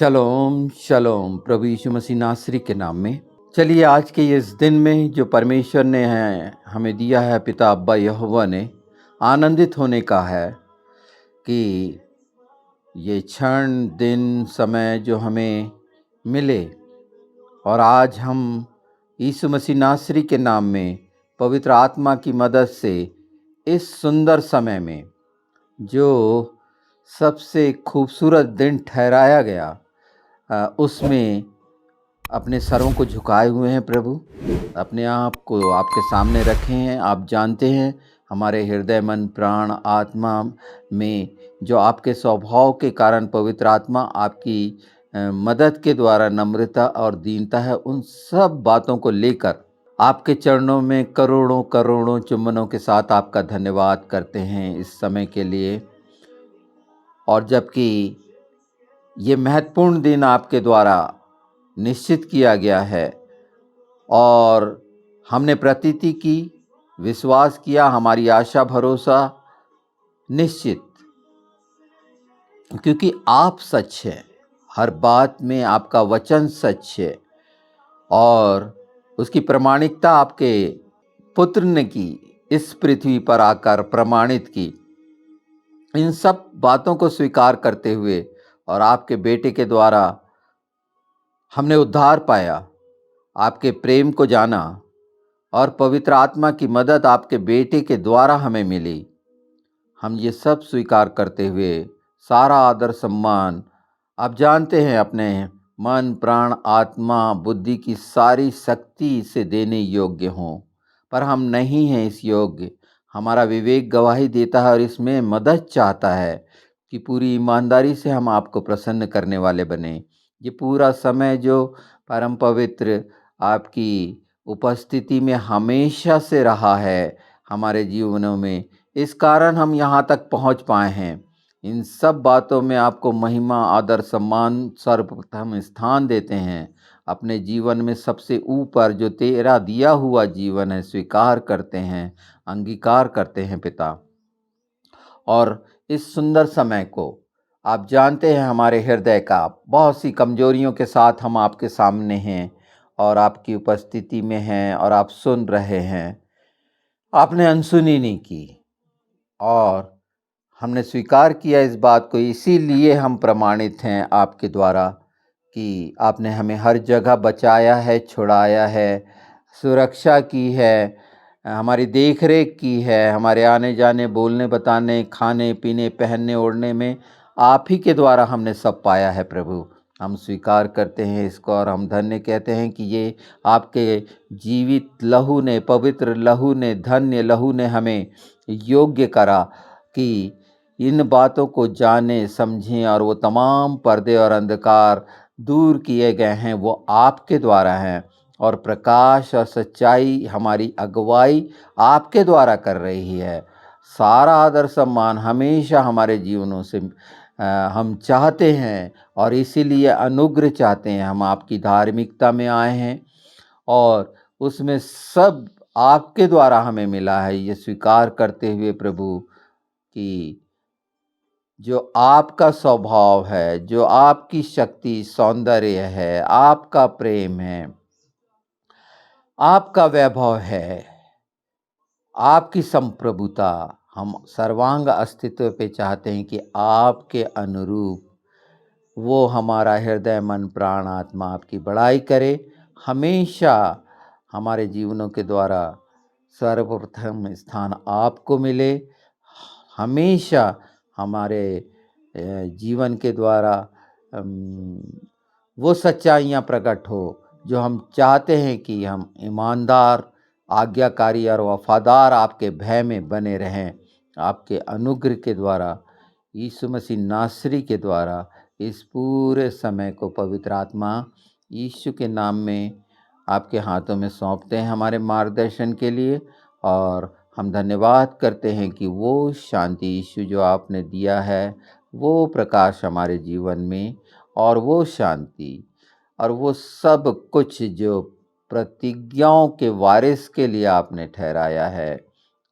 शलोम शलोम प्रभु यीशु मसीह नासरी के नाम में। चलिए आज के इस दिन में जो परमेश्वर ने हमें दिया है, पिता अब्बा यहोवा ने, आनंदित होने का है कि ये क्षण दिन समय जो हमें मिले और आज हम यीशु मसीह नासरी के नाम में पवित्र आत्मा की मदद से इस सुंदर समय में जो सबसे खूबसूरत दिन ठहराया गया उसमें अपने सरों को झुकाए हुए हैं। प्रभु अपने आप को आपके सामने रखे हैं। आप जानते हैं हमारे हृदय मन प्राण आत्मा में जो आपके स्वभाव के कारण पवित्र आत्मा आपकी मदद के द्वारा नम्रता और दीनता है, उन सब बातों को लेकर आपके चरणों में करोड़ों करोड़ों चुम्बनों के साथ आपका धन्यवाद करते हैं इस समय के लिए। और जबकि ये महत्वपूर्ण दिन आपके द्वारा निश्चित किया गया है और हमने प्रतीति की, विश्वास किया, हमारी आशा भरोसा निश्चित, क्योंकि आप सच हैं, हर बात में आपका वचन सच है और उसकी प्रामाणिकता आपके पुत्र ने की, इस पृथ्वी पर आकर प्रमाणित की। इन सब बातों को स्वीकार करते हुए और आपके बेटे के द्वारा हमने उद्धार पाया, आपके प्रेम को जाना और पवित्र आत्मा की मदद आपके बेटे के द्वारा हमें मिली। हम ये सब स्वीकार करते हुए सारा आदर सम्मान आप जानते हैं अपने मन प्राण आत्मा बुद्धि की सारी शक्ति से देने योग्य हों, पर हम नहीं हैं इस योग्य। हमारा विवेक गवाही देता है और इसमें मदद चाहता है कि पूरी ईमानदारी से हम आपको प्रसन्न करने वाले बने। ये पूरा समय जो परम पवित्र आपकी उपस्थिति में हमेशा से रहा है हमारे जीवनों में, इस कारण हम यहाँ तक पहुँच पाए हैं। इन सब बातों में आपको महिमा आदर सम्मान सर्वप्रथम स्थान देते हैं। अपने जीवन में सबसे ऊपर जो तेरा दिया हुआ जीवन है स्वीकार करते हैं, अंगीकार करते हैं पिता। और इस सुंदर समय को आप जानते हैं, हमारे हृदय का बहुत सी कमजोरियों के साथ हम आपके सामने हैं और आपकी उपस्थिति में हैं और आप सुन रहे हैं। आपने अनसुनी नहीं की और हमने स्वीकार किया इस बात को, इसीलिए हम प्रमाणित हैं आपके द्वारा कि आपने हमें हर जगह बचाया है, छुड़ाया है, सुरक्षा की है, हमारी देख रेख की है। हमारे आने जाने, बोलने बताने, खाने पीने, पहनने ओढ़ने में आप ही के द्वारा हमने सब पाया है। प्रभु हम स्वीकार करते हैं इसको और हम धन्य कहते हैं कि ये आपके जीवित लहू ने, पवित्र लहू ने, धन्य लहू ने हमें योग्य करा कि इन बातों को जाने समझें और वो तमाम पर्दे और अंधकार दूर किए गए हैं वो आपके द्वारा हैं और प्रकाश और सच्चाई हमारी अगुवाई आपके द्वारा कर रही है। सारा आदर सम्मान हमेशा हमारे जीवनों से हम चाहते हैं और इसीलिए अनुग्रह चाहते हैं। हम आपकी धार्मिकता में आए हैं और उसमें सब आपके द्वारा हमें मिला है, ये स्वीकार करते हुए प्रभु कि जो आपका स्वभाव है, जो आपकी शक्ति सौंदर्य है, आपका प्रेम है, आपका वैभव है, आपकी संप्रभुता, हम सर्वांग अस्तित्व पे चाहते हैं कि आपके अनुरूप वो हमारा हृदय मन प्राण आत्मा आपकी बड़ाई करे। हमेशा हमारे जीवनों के द्वारा सर्वप्रथम स्थान आपको मिले। हमेशा हमारे जीवन के द्वारा वो सच्चाइयाँ प्रकट हो जो हम चाहते हैं कि हम ईमानदार, आज्ञाकारी और वफादार आपके भय में बने रहें। आपके अनुग्रह के द्वारा, यीशु मसीह नासरी के द्वारा इस पूरे समय को पवित्र आत्मा यीशु के नाम में आपके हाथों में सौंपते हैं हमारे मार्गदर्शन के लिए। और हम धन्यवाद करते हैं कि वो शांति यीशु जो आपने दिया है, वो प्रकाश हमारे जीवन में और वो शांति और वो सब कुछ जो प्रतिज्ञाओं के वारिस के लिए आपने ठहराया है,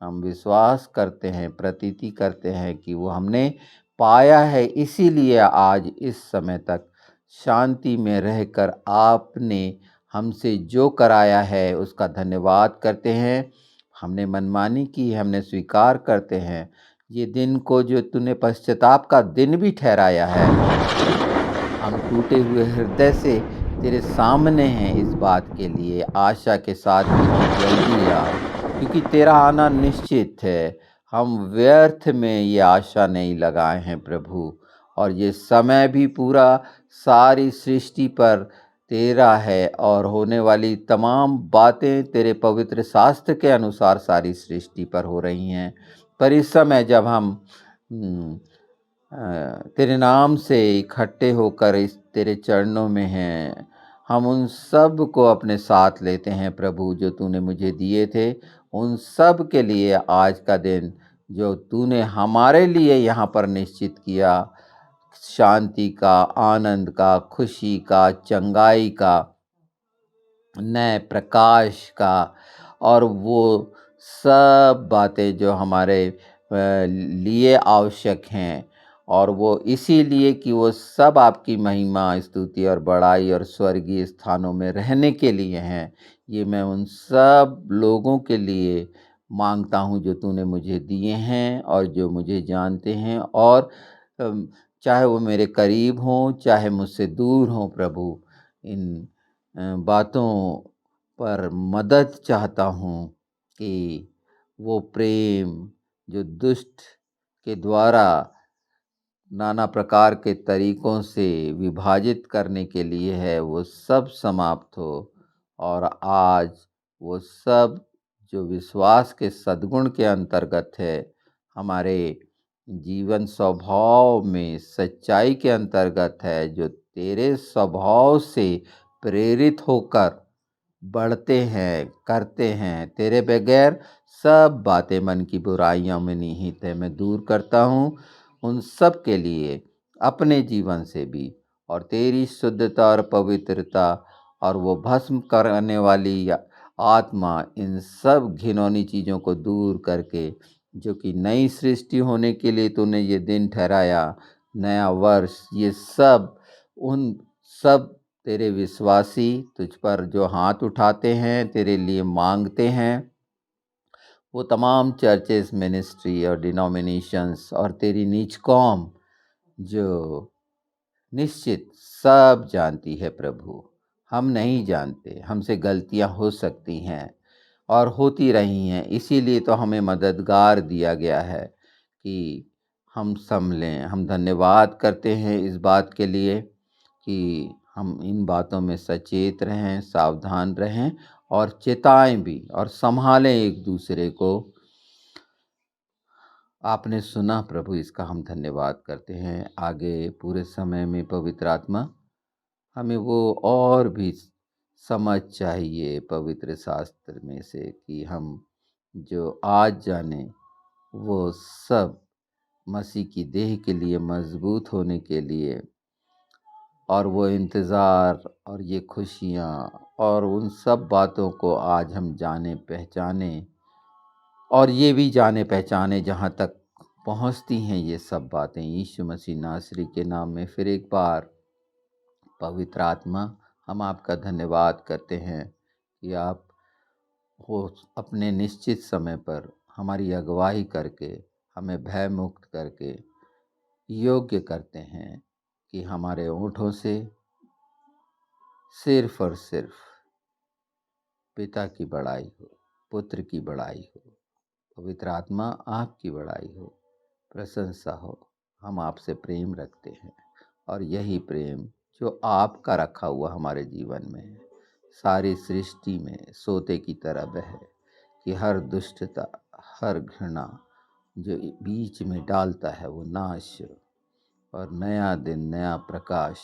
हम विश्वास करते हैं, प्रतीति करते हैं कि वो हमने पाया है। इसीलिए आज इस समय तक शांति में रहकर आपने हमसे जो कराया है उसका धन्यवाद करते हैं। हमने मनमानी की, हमने स्वीकार करते हैं। ये दिन को जो तूने पश्चाताप का दिन भी ठहराया है, हम टूटे हुए हृदय से तेरे सामने हैं इस बात के लिए, आशा के साथ कि तू जल्दी आ, क्योंकि तेरा आना निश्चित है। हम व्यर्थ में ये आशा नहीं लगाए हैं प्रभु, और ये समय भी पूरा सारी सृष्टि पर तेरा है, और होने वाली तमाम बातें तेरे पवित्र शास्त्र के अनुसार सारी सृष्टि पर हो रही हैं। पर इस समय जब हम तेरे नाम से इकट्ठे होकर इस तेरे चरणों में हैं, हम उन सब को अपने साथ लेते हैं प्रभु, जो तूने मुझे दिए थे उन सब के लिए आज का दिन जो तूने हमारे लिए यहाँ पर निश्चित किया, शांति का, आनंद का, खुशी का, चंगाई का, नए प्रकाश का, और वो सब बातें जो हमारे लिए आवश्यक हैं, और वो इसीलिए कि वो सब आपकी महिमा, स्तुति और बड़ाई और स्वर्गीय स्थानों में रहने के लिए हैं। ये मैं उन सब लोगों के लिए मांगता हूँ जो तूने मुझे दिए हैं और जो मुझे जानते हैं, और चाहे वो मेरे करीब हों, चाहे मुझसे दूर हों प्रभु, इन बातों पर मदद चाहता हूँ कि वो प्रेम जो दुष्ट के द्वारा नाना प्रकार के तरीकों से विभाजित करने के लिए है, वो सब समाप्त हो, और आज वो सब जो विश्वास के सद्गुण के अंतर्गत है, हमारे जीवन स्वभाव में सच्चाई के अंतर्गत है, जो तेरे स्वभाव से प्रेरित होकर बढ़ते हैं, करते हैं। तेरे बगैर सब बातें मन की बुराइयों में निहित है, मैं दूर करता हूँ उन सब के लिए अपने जीवन से भी, और तेरी शुद्धता और पवित्रता और वो भस्म करने वाली आत्मा, इन सब घिनौनी चीज़ों को दूर करके, जो कि नई सृष्टि होने के लिए तूने ये दिन ठहराया, नया वर्ष, ये सब उन सब तेरे विश्वासी तुझ पर जो हाथ उठाते हैं, तेरे लिए मांगते हैं, वो तमाम चर्चेस, मिनिस्ट्री और डिनोमिनेशंस और तेरी नीच कौम जो निश्चित सब जानती है प्रभु, हम नहीं जानते, हमसे गलतियां हो सकती हैं और होती रही हैं, इसीलिए तो हमें मददगार दिया गया है कि हम संभलें। हम धन्यवाद करते हैं इस बात के लिए कि हम इन बातों में सचेत रहें, सावधान रहें और चेताएं भी और संभालें एक दूसरे को। आपने सुना प्रभु, इसका हम धन्यवाद करते हैं। आगे पूरे समय में पवित्र आत्मा हमें वो और भी समझ चाहिए पवित्र शास्त्र में से कि हम जो आज जाने वो सब मसीह की देह के लिए मजबूत होने के लिए, और वो इंतज़ार और ये खुशियाँ और उन सब बातों को आज हम जाने पहचाने, और ये भी जाने पहचाने जहाँ तक पहुँचती हैं ये सब बातें यीशु मसीह नासरी के नाम में। फिर एक बार पवित्र आत्मा, हम आपका धन्यवाद करते हैं कि आप हो अपने निश्चित समय पर हमारी अगुवाई करके, हमें भय मुक्त करके योग्य करते हैं कि हमारे ओंठों से सिर्फ और सिर्फ पिता की बड़ाई हो, पुत्र की बड़ाई हो, पवित्र आत्मा आपकी बड़ाई हो, प्रशंसा हो। हम आपसे प्रेम रखते हैं, और यही प्रेम जो आपका रखा हुआ हमारे जीवन में है, सारी सृष्टि में सोते की तरह बहे, कि हर दुष्टता, हर घृणा जो बीच में डालता है वो नाश, और नया दिन, नया प्रकाश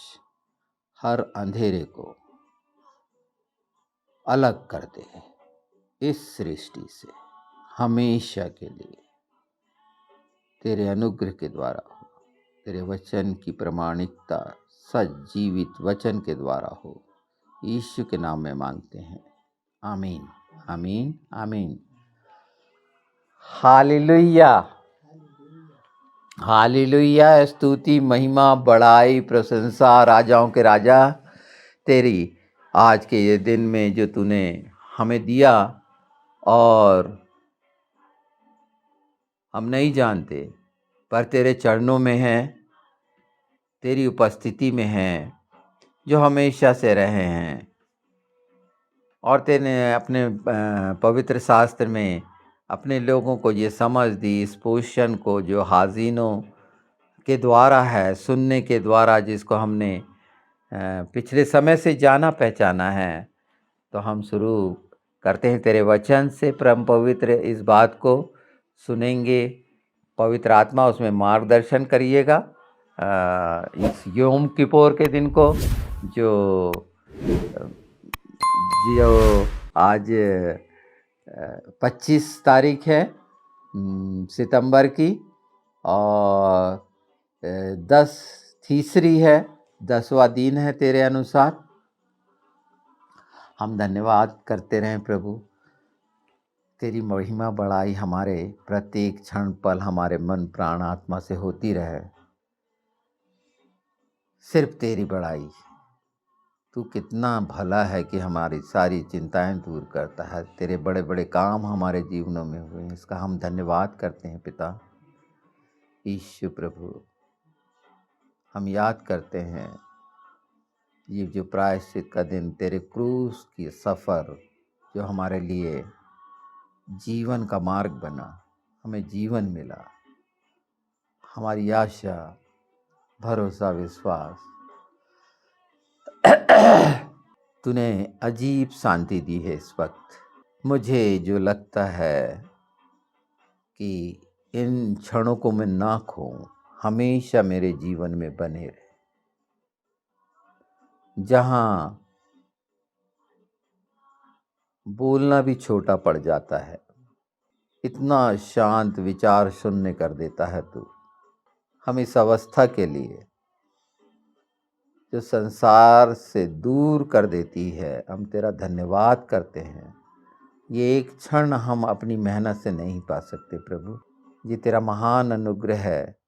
हर अंधेरे को अलग कर दे इस सृष्टि से हमेशा के लिए। तेरे अनुग्रह के द्वारा हो, तेरे वचन की प्रामाणिकता सजीवित वचन के द्वारा हो, यीशु के नाम में मांगते हैं, आमीन, आमीन, आमीन। हालेलुया। हालेलुया, स्तुति महिमा बड़ाई प्रशंसा राजाओं के राजा तेरी आज के ये दिन में जो तूने हमें दिया, और हम नहीं जानते पर तेरे चरणों में है, तेरी उपस्थिति में है, जो हमेशा से रहे हैं। और तेने अपने पवित्र शास्त्र में अपने लोगों को ये समझ दी, इस पोषण को जो हाजिनों के द्वारा है, सुनने के द्वारा, जिसको हमने पिछले समय से जाना पहचाना है। तो हम शुरू करते हैं तेरे वचन से। परम पवित्र इस बात को सुनेंगे, पवित्र आत्मा उसमें मार्गदर्शन करिएगा। इस योम किपोर के दिन को जो आज 25 तारीख है सितंबर की, और 10 तीसरी है, 10वां दिन है तेरे अनुसार। हम धन्यवाद करते रहें प्रभु, तेरी महिमा बढ़ाई हमारे प्रत्येक क्षण पल हमारे मन प्राण आत्मा से होती रहे। सिर्फ तेरी बढ़ाई। तू कितना भला है कि हमारी सारी चिंताएं दूर करता है। तेरे बड़े बड़े काम हमारे जीवनों में हुए, इसका हम धन्यवाद करते हैं पिता ईश्वर प्रभु। हम याद करते हैं ये जो प्रायश्चित का दिन, तेरे क्रूस की सफ़र जो हमारे लिए जीवन का मार्ग बना, हमें जीवन मिला। हमारी आशा, भरोसा, विश्वास, तूने अजीब शांति दी है इस वक्त। मुझे जो लगता है कि इन क्षणों को मैं ना खोऊं, हमेशा मेरे जीवन में बने रहे। जहाँ बोलना भी छोटा पड़ जाता है, इतना शांत विचार शून्य कर देता है तू। हम इस अवस्था के लिए जो संसार से दूर कर देती है, हम तेरा धन्यवाद करते हैं। ये एक क्षण हम अपनी मेहनत से नहीं पा सकते प्रभु। ये तेरा महान अनुग्रह है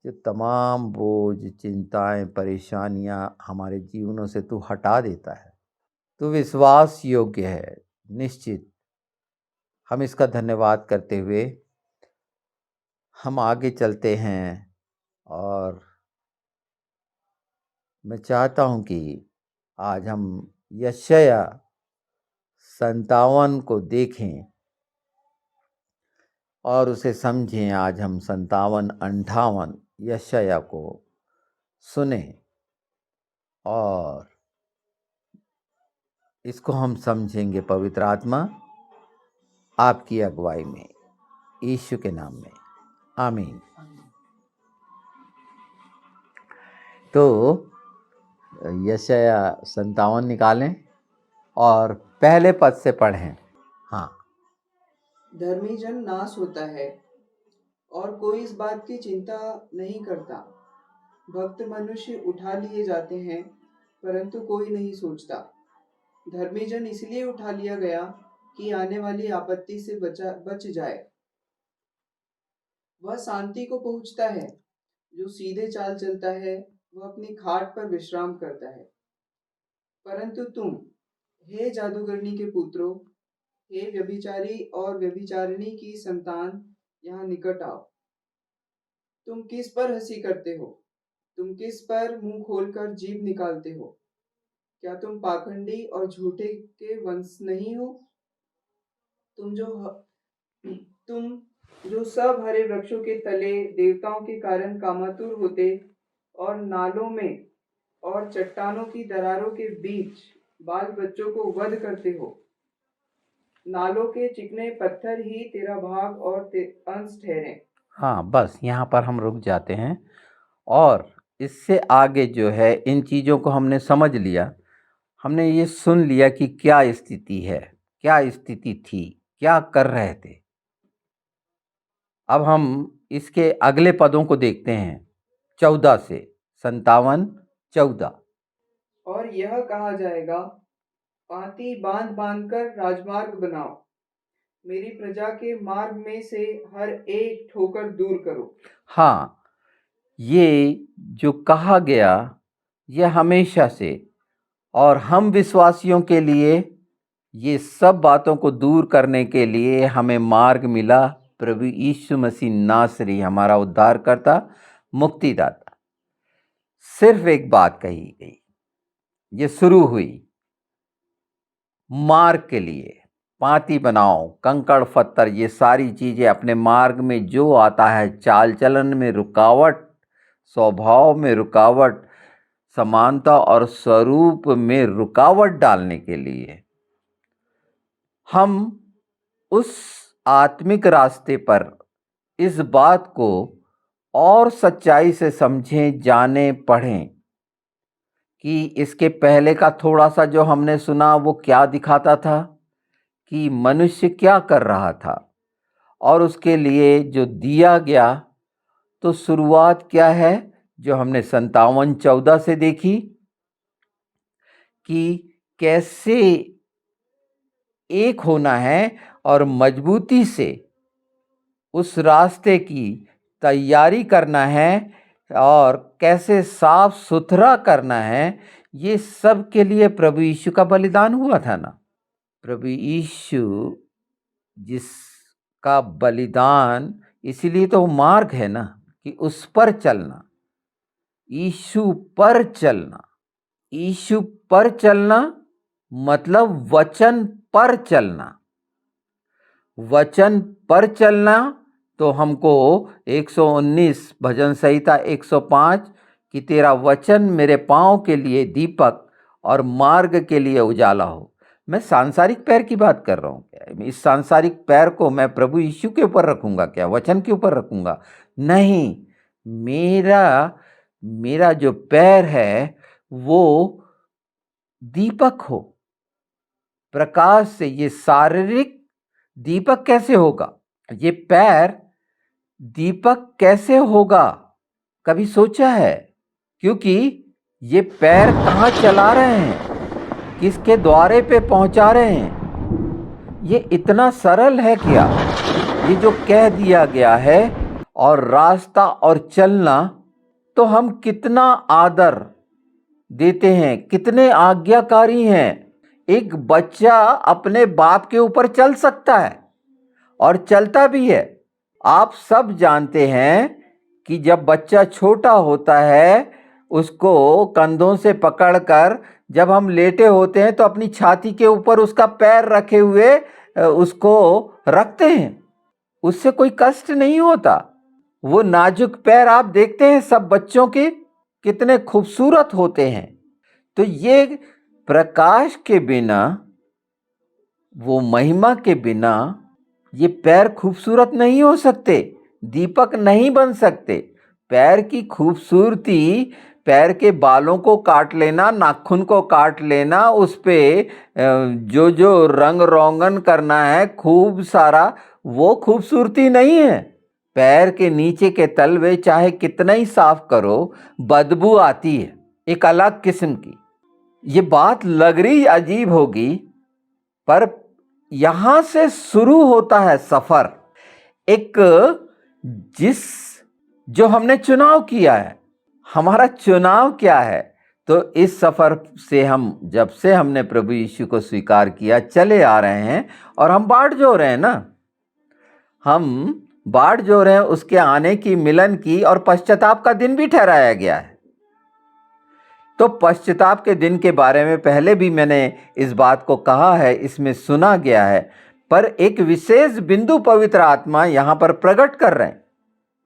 जो तमाम बोझ, चिंताएं, परेशानियां हमारे जीवनों से तू हटा देता है। तू विश्वास योग्य है निश्चित। हम इसका धन्यवाद करते हुए हम आगे चलते हैं, और मैं चाहता हूं कि आज हम यशाया 57 को देखें और उसे समझें। आज हम 57, 58 यशाया को सुने और इसको हम समझेंगे पवित्र आत्मा आपकी अगुवाई में, यीशु के नाम में, आमीन। तो यशाया 57 निकालें और पहले पद से पढ़ें। हाँ। धर्मी जन नाश होता है और कोई इस बात की चिंता नहीं करता। भक्त मनुष्य उठा लिए जाते हैं परंतु कोई नहीं सोचता। धर्मी जन इसलिए उठा लिया गया कि आने वाली आपत्ति से बच जाए। वह शांति को पहुंचता है, जो सीधे चाल चलता है वह अपनी खाट पर विश्राम करता है। परंतु तुम, हे जादूगरनी के पुत्रों, हे व्यभिचारी और व्यभिचारिणी की संतान, यहाँ निकट आओ। तुम किस पर हंसी करते हो? तुम किस पर मुंह खोलकर जीभ निकालते हो? क्या तुम पाखंडी और झूठे के वंश नहीं हो? तुम जो सब हरे वृक्षों के तले देवताओं के कारण कामातुर होते और नालों में और चट्टानों की दरारों के बीच बाल बच्चों को वध करते हो। नालों के चिकने पत्थर ही तेरा भाग और अंश ठहरे। हाँ, बस यहाँ पर हम रुक जाते हैं, और इससे आगे जो है इन चीज़ों को हमने समझ लिया। हमने ये सुन लिया कि क्या स्थिति है, क्या स्थिति थी, क्या कर रहे थे। अब हम इसके अगले पदों को देखते हैं, 14 से 57, 14। और यह कहा जाएगा, पाँति बांध बांध कर राजमार्ग बनाओ, मेरी प्रजा के मार्ग में से हर एक ठोकर दूर करो। हाँ, ये जो कहा गया, यह हमेशा से, और हम विश्वासियों के लिए ये सब बातों को दूर करने के लिए हमें मार्ग मिला। प्रभु यीशु मसीह नासरी हमारा उद्धारकर्ता, मुक्तिदाता। सिर्फ एक बात कही गई, ये शुरू हुई मार्ग के लिए। पाती बनाओ, कंकड़ पत्थर, ये सारी चीजें अपने मार्ग में जो आता है, चाल चलन में रुकावट, स्वभाव में रुकावट, समानता और स्वरूप में रुकावट डालने के लिए हम उस आत्मिक रास्ते पर इस बात को और सच्चाई से समझें, जानें, पढ़ें कि इसके पहले का थोड़ा सा जो हमने सुना वो क्या दिखाता था, कि मनुष्य क्या कर रहा था, और उसके लिए जो दिया गया। तो शुरुआत क्या है, जो हमने 57:14 से देखी, कि कैसे एक होना है और मजबूती से उस रास्ते की तैयारी करना है, और कैसे साफ सुथरा करना है। ये सब के लिए प्रभु यीशु का बलिदान हुआ था ना। प्रभु यीशु जिसका बलिदान, इसीलिए तो मार्ग है ना, कि उस पर चलना, यीशु पर चलना। यीशु पर चलना मतलब वचन पर चलना। वचन पर चलना तो हमको 119 भजन संहिता 105 कि तेरा वचन मेरे पांव के लिए दीपक और मार्ग के लिए उजाला हो। मैं सांसारिक पैर की बात कर रहा हूँ क्या? इस सांसारिक पैर को मैं प्रभु यीशु के ऊपर रखूंगा क्या? वचन के ऊपर रखूंगा? नहीं, मेरा जो पैर है वो दीपक हो, प्रकाश से। ये शारीरिक दीपक कैसे होगा? ये पैर दीपक कैसे होगा? कभी सोचा है? क्योंकि ये पैर कहाँ चला रहे हैं, किसके द्वारे पे पहुंचा रहे हैं? ये इतना सरल है क्या? ये जो कह दिया गया है, और रास्ता और चलना, तो हम कितना आदर देते हैं, कितने आज्ञाकारी हैं। एक बच्चा अपने बाप के ऊपर चल सकता है और चलता भी है। आप सब जानते हैं कि जब बच्चा छोटा होता है, उसको कंधों से पकड़कर जब हम लेटे होते हैं तो अपनी छाती के ऊपर उसका पैर रखे हुए उसको रखते हैं। उससे कोई कष्ट नहीं होता। वो नाजुक पैर आप देखते हैं सब बच्चों के, कितने खूबसूरत होते हैं। तो ये प्रकाश के बिना, वो महिमा के बिना ये पैर खूबसूरत नहीं हो सकते, दीपक नहीं बन सकते। पैर की खूबसूरती, पैर के बालों को काट लेना, नाखून को काट लेना, उस पे जो जो रंग रोगन करना है खूब सारा, वो खूबसूरती नहीं है। पैर के नीचे के तलवे चाहे कितना ही साफ करो, बदबू आती है, एक अलग किस्म की। ये बात लग रही अजीब होगी, पर यहां से शुरू होता है सफर। एक जो हमने चुनाव किया है, हमारा चुनाव क्या है? तो इस सफर से हम, जब से हमने प्रभु यीशु को स्वीकार किया, चले आ रहे हैं, और हम बाट जो रहे हैं ना, हम बाट जो रहे हैं उसके आने की, मिलन की, और पश्चाताप का दिन भी ठहराया गया है। तो पश्चाताप के दिन के बारे में पहले भी मैंने इस बात को कहा है, इसमें सुना गया है, पर एक विशेष बिंदु पवित्र आत्मा यहां पर प्रकट कर रहे हैं,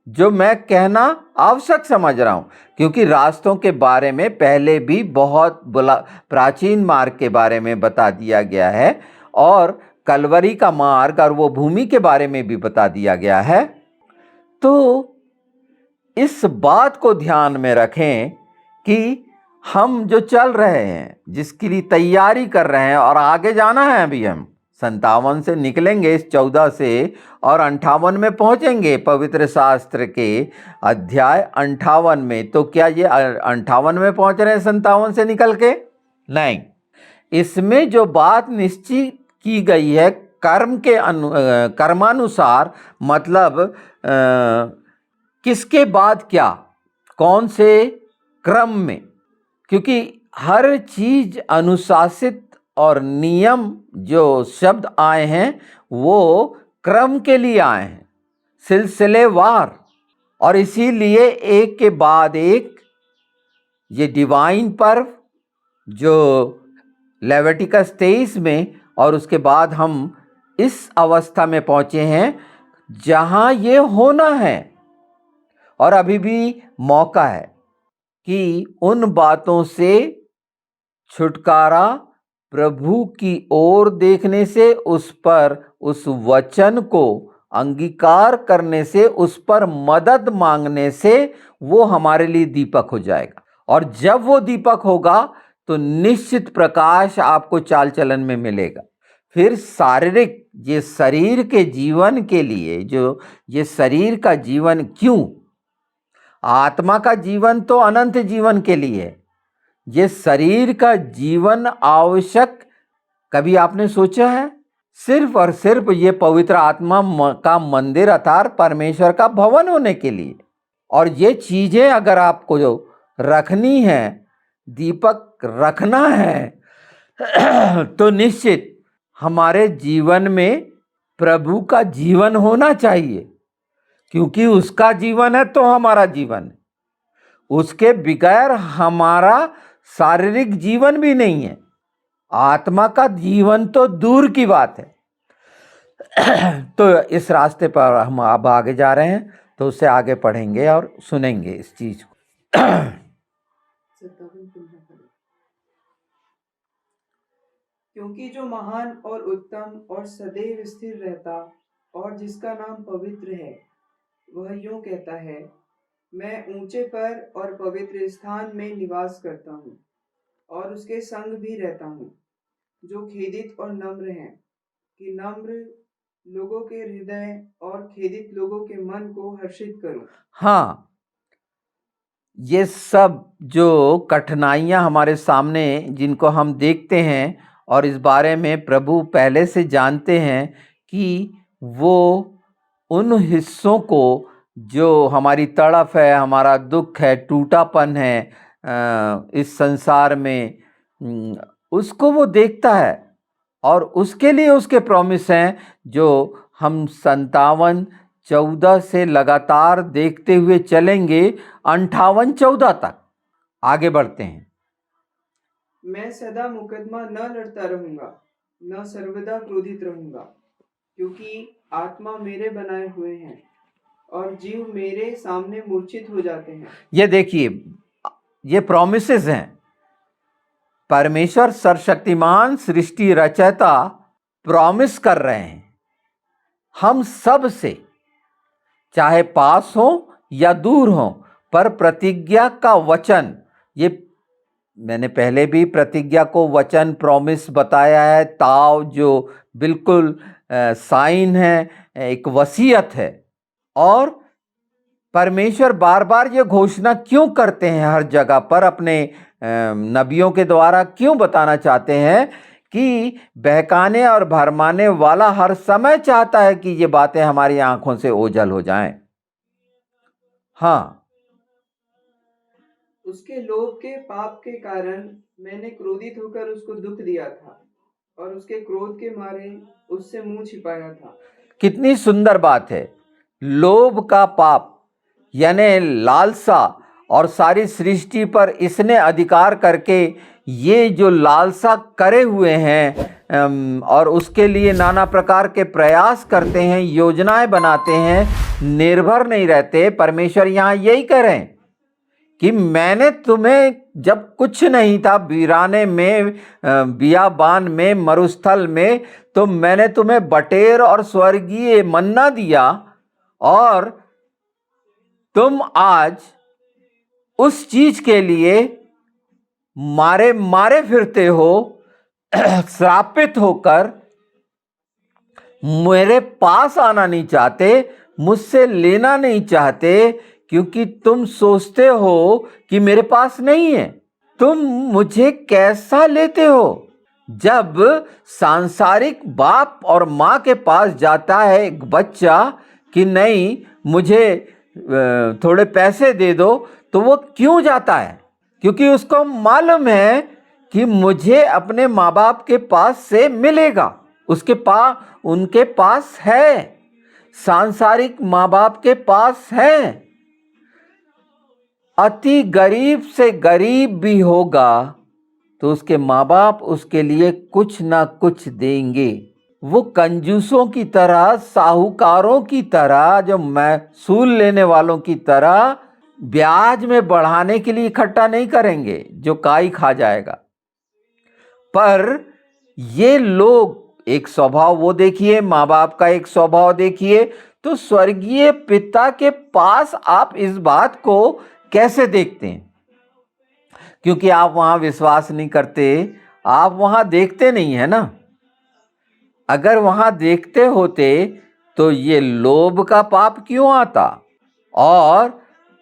जो मैं कहना आवश्यक समझ रहा हूं। क्योंकि रास्तों के बारे में पहले भी बहुत प्राचीन मार्ग के बारे में बता दिया गया है, और कलवरी का मार्ग और वो भूमि के बारे में भी बता दिया गया है। तो इस बात को ध्यान में रखें कि हम जो चल रहे हैं, जिसके लिए तैयारी कर रहे हैं, और आगे जाना है। अभी हम 57 से निकलेंगे, इस 14 से, और 58 में पहुंचेंगे, पवित्र शास्त्र के अध्याय 58 में। तो क्या ये 58 में पहुंच रहे हैं 57 से निकल के? नहीं, इसमें जो बात निश्चित की गई है, कर्मानुसार मतलब किसके बाद क्या, कौन से क्रम में, क्योंकि हर चीज अनुशासित और नियम जो शब्द आए हैं वो क्रम के लिए आए हैं, सिलसिलेवार, और इसीलिए एक के बाद एक ये डिवाइन पर्व जो लेविटिकस 23 में, और उसके बाद हम इस अवस्था में पहुंचे हैं जहां ये होना है, और अभी भी मौका है कि उन बातों से छुटकारा प्रभु की ओर देखने से, उस पर उस वचन को अंगीकार करने से, उस पर मदद मांगने से वो हमारे लिए दीपक हो जाएगा। और जब वो दीपक होगा तो निश्चित प्रकाश आपको चाल चलन में मिलेगा। फिर शारीरिक ये शरीर के जीवन के लिए, जो ये शरीर का जीवन क्यों, आत्मा का जीवन तो अनंत जीवन के लिए है, ये शरीर का जीवन आवश्यक कभी आपने सोचा है? सिर्फ और सिर्फ ये पवित्र आत्मा का मंदिर अर्थात परमेश्वर का भवन होने के लिए। और ये चीजें अगर आपको जो रखनी है, दीपक रखना है तो निश्चित हमारे जीवन में प्रभु का जीवन होना चाहिए, क्योंकि उसका जीवन है तो हमारा जीवन है, उसके बगैर हमारा शारीरिक जीवन भी नहीं है, आत्मा का जीवन तो दूर की बात है। तो इस रास्ते पर हम अब आगे जा रहे हैं, तो उससे आगे पढ़ेंगे और सुनेंगे इस चीज को। क्योंकि जो महान और उत्तम और सदैव स्थिर रहता और जिसका नाम पवित्र है, वह यूं कहता है, मैं ऊंचे पर और पवित्र स्थान में निवास करता हूँ और उसके संग भी रहता हूँ, जो खेदित और नम्र हैं, कि नम्र लोगों के हृदय और खेदित लोगों के मन को हर्षित करूं। हाँ, ये सब जो कठिनाइयां हमारे सामने जिनको हम देखते हैं, और इस बारे में प्रभु पहले से जानते हैं कि वो उन हिस्सों को जो हमारी तड़फ है, हमारा दुख है, टूटापन है इस संसार में, उसको वो देखता है, और उसके लिए उसके प्रॉमिस हैं जो हम 57-14 से लगातार देखते हुए चलेंगे, 58-14 तक आगे बढ़ते हैं। मैं सदा मुकदमा न लड़ता रहूंगा, न सर्वदा क्रोधित रहूंगा, क्योंकि आत्मा मेरे बनाए हुए हैं और जीव मेरे सामने मूर्छित हो जाते हैं। ये देखिए, ये प्रॉमिसेस हैं। परमेश्वर सर्वशक्तिमान सृष्टि रचयिता प्रॉमिस कर रहे हैं हम सब से, चाहे पास हो या दूर हो, पर प्रतिज्ञा का वचन, ये मैंने पहले भी प्रतिज्ञा को वचन प्रॉमिस बताया है, ताव जो बिल्कुल साइन है, एक वसीयत है। और परमेश्वर बार बार ये घोषणा क्यों करते हैं हर जगह पर, अपने नबियों के द्वारा क्यों बताना चाहते हैं कि बहकाने और भरमाने वाला हर समय चाहता है कि ये बातें हमारी आंखों से ओझल हो जाएं। हाँ, उसके लोभ के पाप के कारण मैंने क्रोधित होकर उसको दुख दिया था और उसके क्रोध के मारे उससे मुंह छिपाया था। कितनी सुंदर बात है। लोभ का पाप यानी लालसा, और सारी सृष्टि पर इसने अधिकार करके ये जो लालसा करे हुए हैं और उसके लिए नाना प्रकार के प्रयास करते हैं, योजनाएं बनाते हैं, निर्भर नहीं रहते। परमेश्वर यहाँ यही कह रहे हैं कि मैंने तुम्हें जब कुछ नहीं था, वीराने में, बियाबान में, मरुस्थल में, तो मैंने तुम्हें बटेर और स्वर्गीय मन्ना दिया, और तुम आज उस चीज के लिए मारे मारे फिरते हो, श्रापित होकर मेरे पास आना नहीं चाहते, मुझसे लेना नहीं चाहते, क्योंकि तुम सोचते हो कि मेरे पास नहीं है। तुम मुझे कैसा लेते हो? जब सांसारिक बाप और माँ के पास जाता है एक बच्चा कि नहीं मुझे थोड़े पैसे दे दो, तो वो क्यों जाता है? क्योंकि उसको मालूम है कि मुझे अपने माँ बाप के पास से मिलेगा। उनके पास है, सांसारिक माँ बाप के पास है। अति गरीब से गरीब भी होगा तो उसके माँ बाप उसके लिए कुछ ना कुछ देंगे। वो कंजूसों की तरह, साहूकारों की तरह, जो महसूल लेने वालों की तरह ब्याज में बढ़ाने के लिए इकट्ठा नहीं करेंगे जो काई खा जाएगा। पर ये लोग एक स्वभाव, वो देखिए माँ बाप का एक स्वभाव देखिए, तो स्वर्गीय पिता के पास आप इस बात को कैसे देखते हैं? क्योंकि आप वहां विश्वास नहीं करते, आप वहां देखते नहीं है ना। अगर वहां देखते होते तो ये लोभ का पाप क्यों आता? और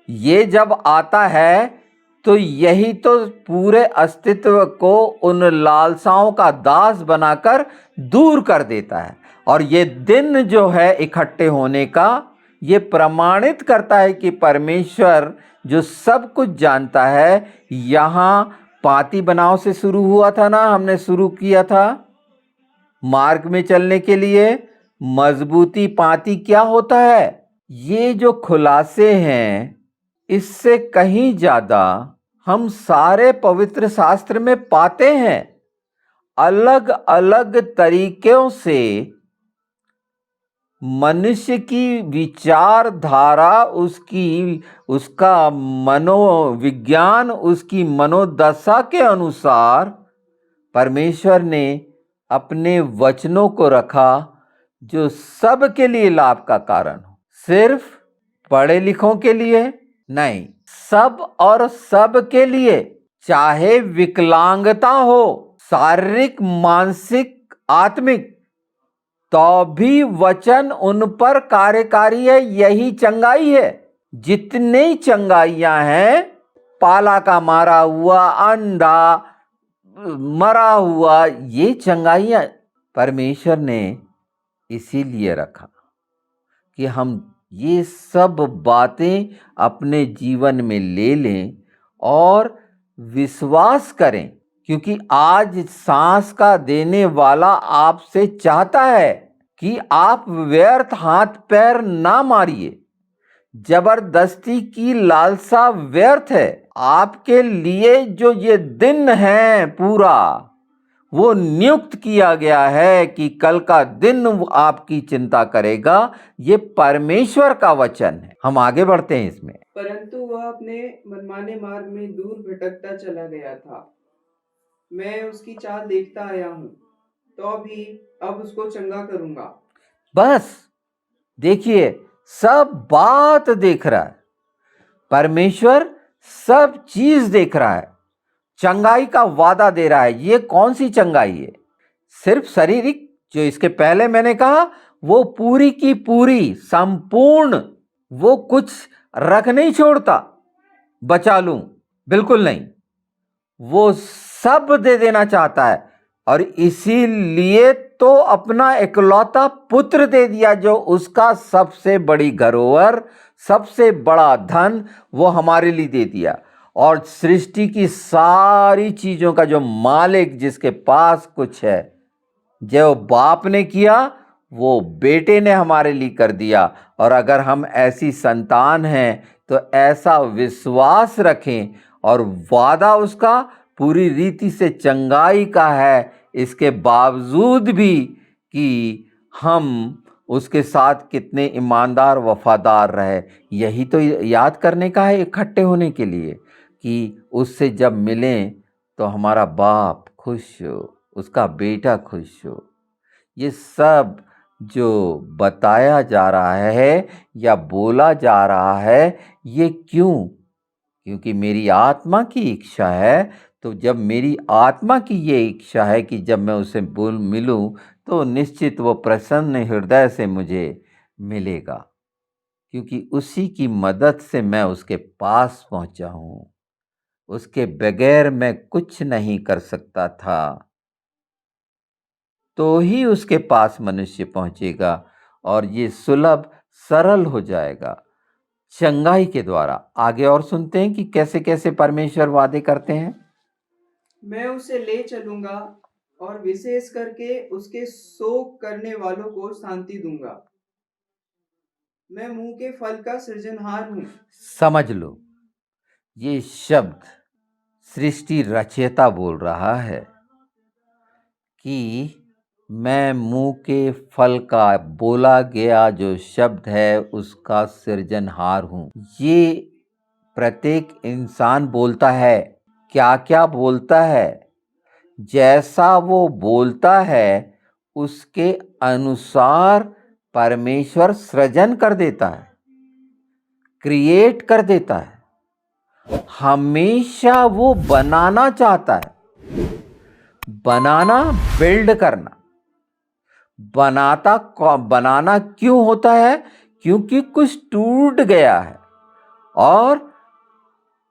ये जब आता है तो यही तो पूरे अस्तित्व को उन लालसाओं का दास बनाकर दूर कर देता है। और ये दिन जो है इकट्ठे होने का, ये प्रमाणित करता है कि परमेश्वर जो सब कुछ जानता है, यहाँ पाती बनाव से शुरू हुआ था ना, हमने शुरू किया था मार्ग में चलने के लिए मजबूती पाती क्या होता है? ये जो खुलासे हैं, इससे कहीं ज्यादा हम सारे पवित्र शास्त्र में पाते हैं। अलग अलग तरीकों से मनुष्य की विचारधारा, उसका मनोविज्ञान, उसकी मनोदशा के अनुसार परमेश्वर ने अपने वचनों को रखा जो सबके लिए लाभ का कारण हो। सिर्फ पढ़े लिखों के लिए नहीं, सब और सब के लिए। चाहे विकलांगता हो, शारीरिक, मानसिक, आत्मिक, तो भी वचन उन पर कार्यकारी है। यही चंगाई है। जितनी चंगाइयां हैं, पाला का मारा हुआ, अंधा, मरा हुआ, ये चंगाइयां परमेश्वर ने इसीलिए रखा कि हम ये सब बातें अपने जीवन में ले लें और विश्वास करें। क्योंकि आज सांस का देने वाला आपसे चाहता है कि आप व्यर्थ हाथ पैर ना मारिए। जबरदस्ती की लालसा व्यर्थ है। आपके लिए जो ये दिन है पूरा, वो नियुक्त किया गया है कि कल का दिन आपकी चिंता करेगा। ये परमेश्वर का वचन है। हम आगे बढ़ते हैं इसमें। परंतु वह अपने मनमाने मार्ग में दूर भटकता चला गया था। मैं उसकी चाल देखता आया हूँ, तो भी अब उसको चंगा करूंगा। बस देखिए, सब बात देख रहा है परमेश्वर, सब चीज देख रहा है, चंगाई का वादा दे रहा है। ये कौन सी चंगाई है? सिर्फ शारीरिक, जो इसके पहले मैंने कहा, वो पूरी की पूरी संपूर्ण, वो कुछ रख नहीं छोड़ता बचा लूं, बिल्कुल नहीं। वो सब दे देना चाहता है। और इसीलिए तो अपना इकलौता पुत्र दे दिया, जो उसका सबसे बड़ी धरोहर, सबसे बड़ा धन वो हमारे लिए दे दिया। और सृष्टि की सारी चीजों का जो मालिक, जिसके पास कुछ है, जो बाप ने किया वो बेटे ने हमारे लिए कर दिया। और अगर हम ऐसी संतान हैं तो ऐसा विश्वास रखें, और वादा उसका पूरी रीति से चंगाई का है, इसके बावजूद भी कि हम उसके साथ कितने ईमानदार वफादार रहे। यही तो याद करने का है इकट्ठे होने के लिए, कि उससे जब मिलें तो हमारा बाप खुश हो, उसका बेटा खुश हो। ये सब जो बताया जा रहा है या बोला जा रहा है, ये क्यों? क्योंकि मेरी आत्मा की इच्छा है। तो जब मेरी आत्मा की ये इच्छा है कि जब मैं उसे मिलूं, तो निश्चित वो प्रसन्न हृदय से मुझे मिलेगा, क्योंकि उसी की मदद से मैं उसके पास पहुंचा हूं। उसके बगैर मैं कुछ नहीं कर सकता था। तो ही उसके पास मनुष्य पहुंचेगा और ये सुलभ सरल हो जाएगा चंगाई के द्वारा। आगे और सुनते हैं कि कैसे कैसे परमेश्वर वादे करते हैं। मैं उसे ले चलूंगा और विशेष करके उसके शोक करने वालों को शांति दूंगा। मैं मुंह के फल का सृजनहार हूँ। समझ लो, ये शब्द सृष्टि रचयिता बोल रहा है कि मैं मुंह के फल का, बोला गया जो शब्द है उसका सृजनहार हूं। ये प्रत्येक इंसान बोलता है। क्या क्या बोलता है? जैसा वो बोलता है उसके अनुसार परमेश्वर सृजन कर देता है, क्रिएट कर देता है। हमेशा वो बनाना चाहता है। बनाना, बिल्ड करना। बनाना क्यों होता है? क्योंकि कुछ टूट गया है। और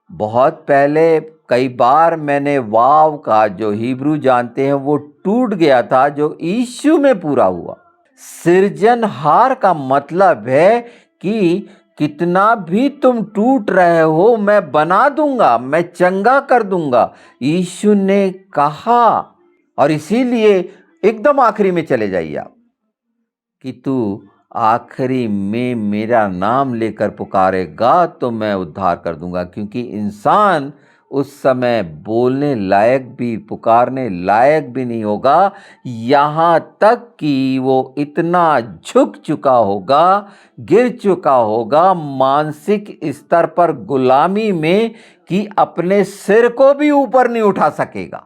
बहुत पहले कई बार मैंने वाव का जो हिब्रू जानते हैं वो टूट गया था, जो यीशु में पूरा हुआ। सृजनहार का मतलब है कि कितना भी तुम टूट रहे हो मैं बना दूंगा, मैं चंगा कर दूंगा, यीशु ने कहा। और इसीलिए एकदम आखिरी में चले जाइए आप कि तू आखिरी में मेरा नाम लेकर पुकारेगा तो मैं उद्धार कर दूंगा। क्योंकि इंसान उस समय बोलने लायक भी, पुकारने लायक भी नहीं होगा, यहाँ तक कि वो इतना झुक चुका होगा, गिर चुका होगा मानसिक स्तर पर गुलामी में कि अपने सिर को भी ऊपर नहीं उठा सकेगा।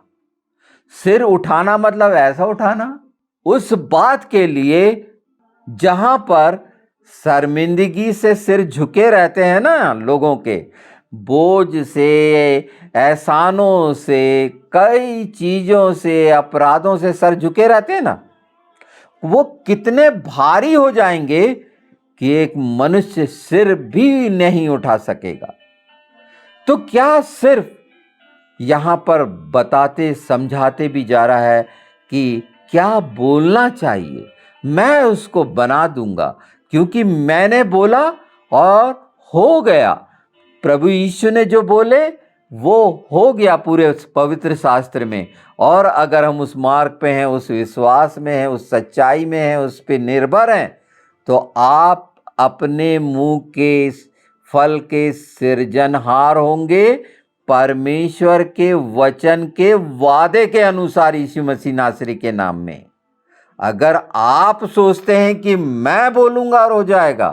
सिर उठाना मतलब ऐसा उठाना, उस बात के लिए जहां पर शर्मिंदगी से सिर झुके रहते हैं ना लोगों के, बोझ से, एहसानों से, कई चीजों से, अपराधों से सर झुके रहते हैं ना, वो कितने भारी हो जाएंगे कि एक मनुष्य सिर भी नहीं उठा सकेगा। तो क्या सिर्फ यहां पर बताते समझाते भी जा रहा है कि क्या बोलना चाहिए, मैं उसको बना दूंगा क्योंकि मैंने बोला और हो गया। प्रभु यीशु ने जो बोले वो हो गया पूरे उस पवित्र शास्त्र में। और अगर हम उस मार्ग पे हैं, उस विश्वास में हैं, उस सच्चाई में हैं, उस पे निर्भर हैं, तो आप अपने मुंह के फल के सृजनहार होंगे, परमेश्वर के वचन के वादे के अनुसार यीशु मसीह नासरी के नाम में। अगर आप सोचते हैं कि मैं बोलूंगा और हो जाएगा,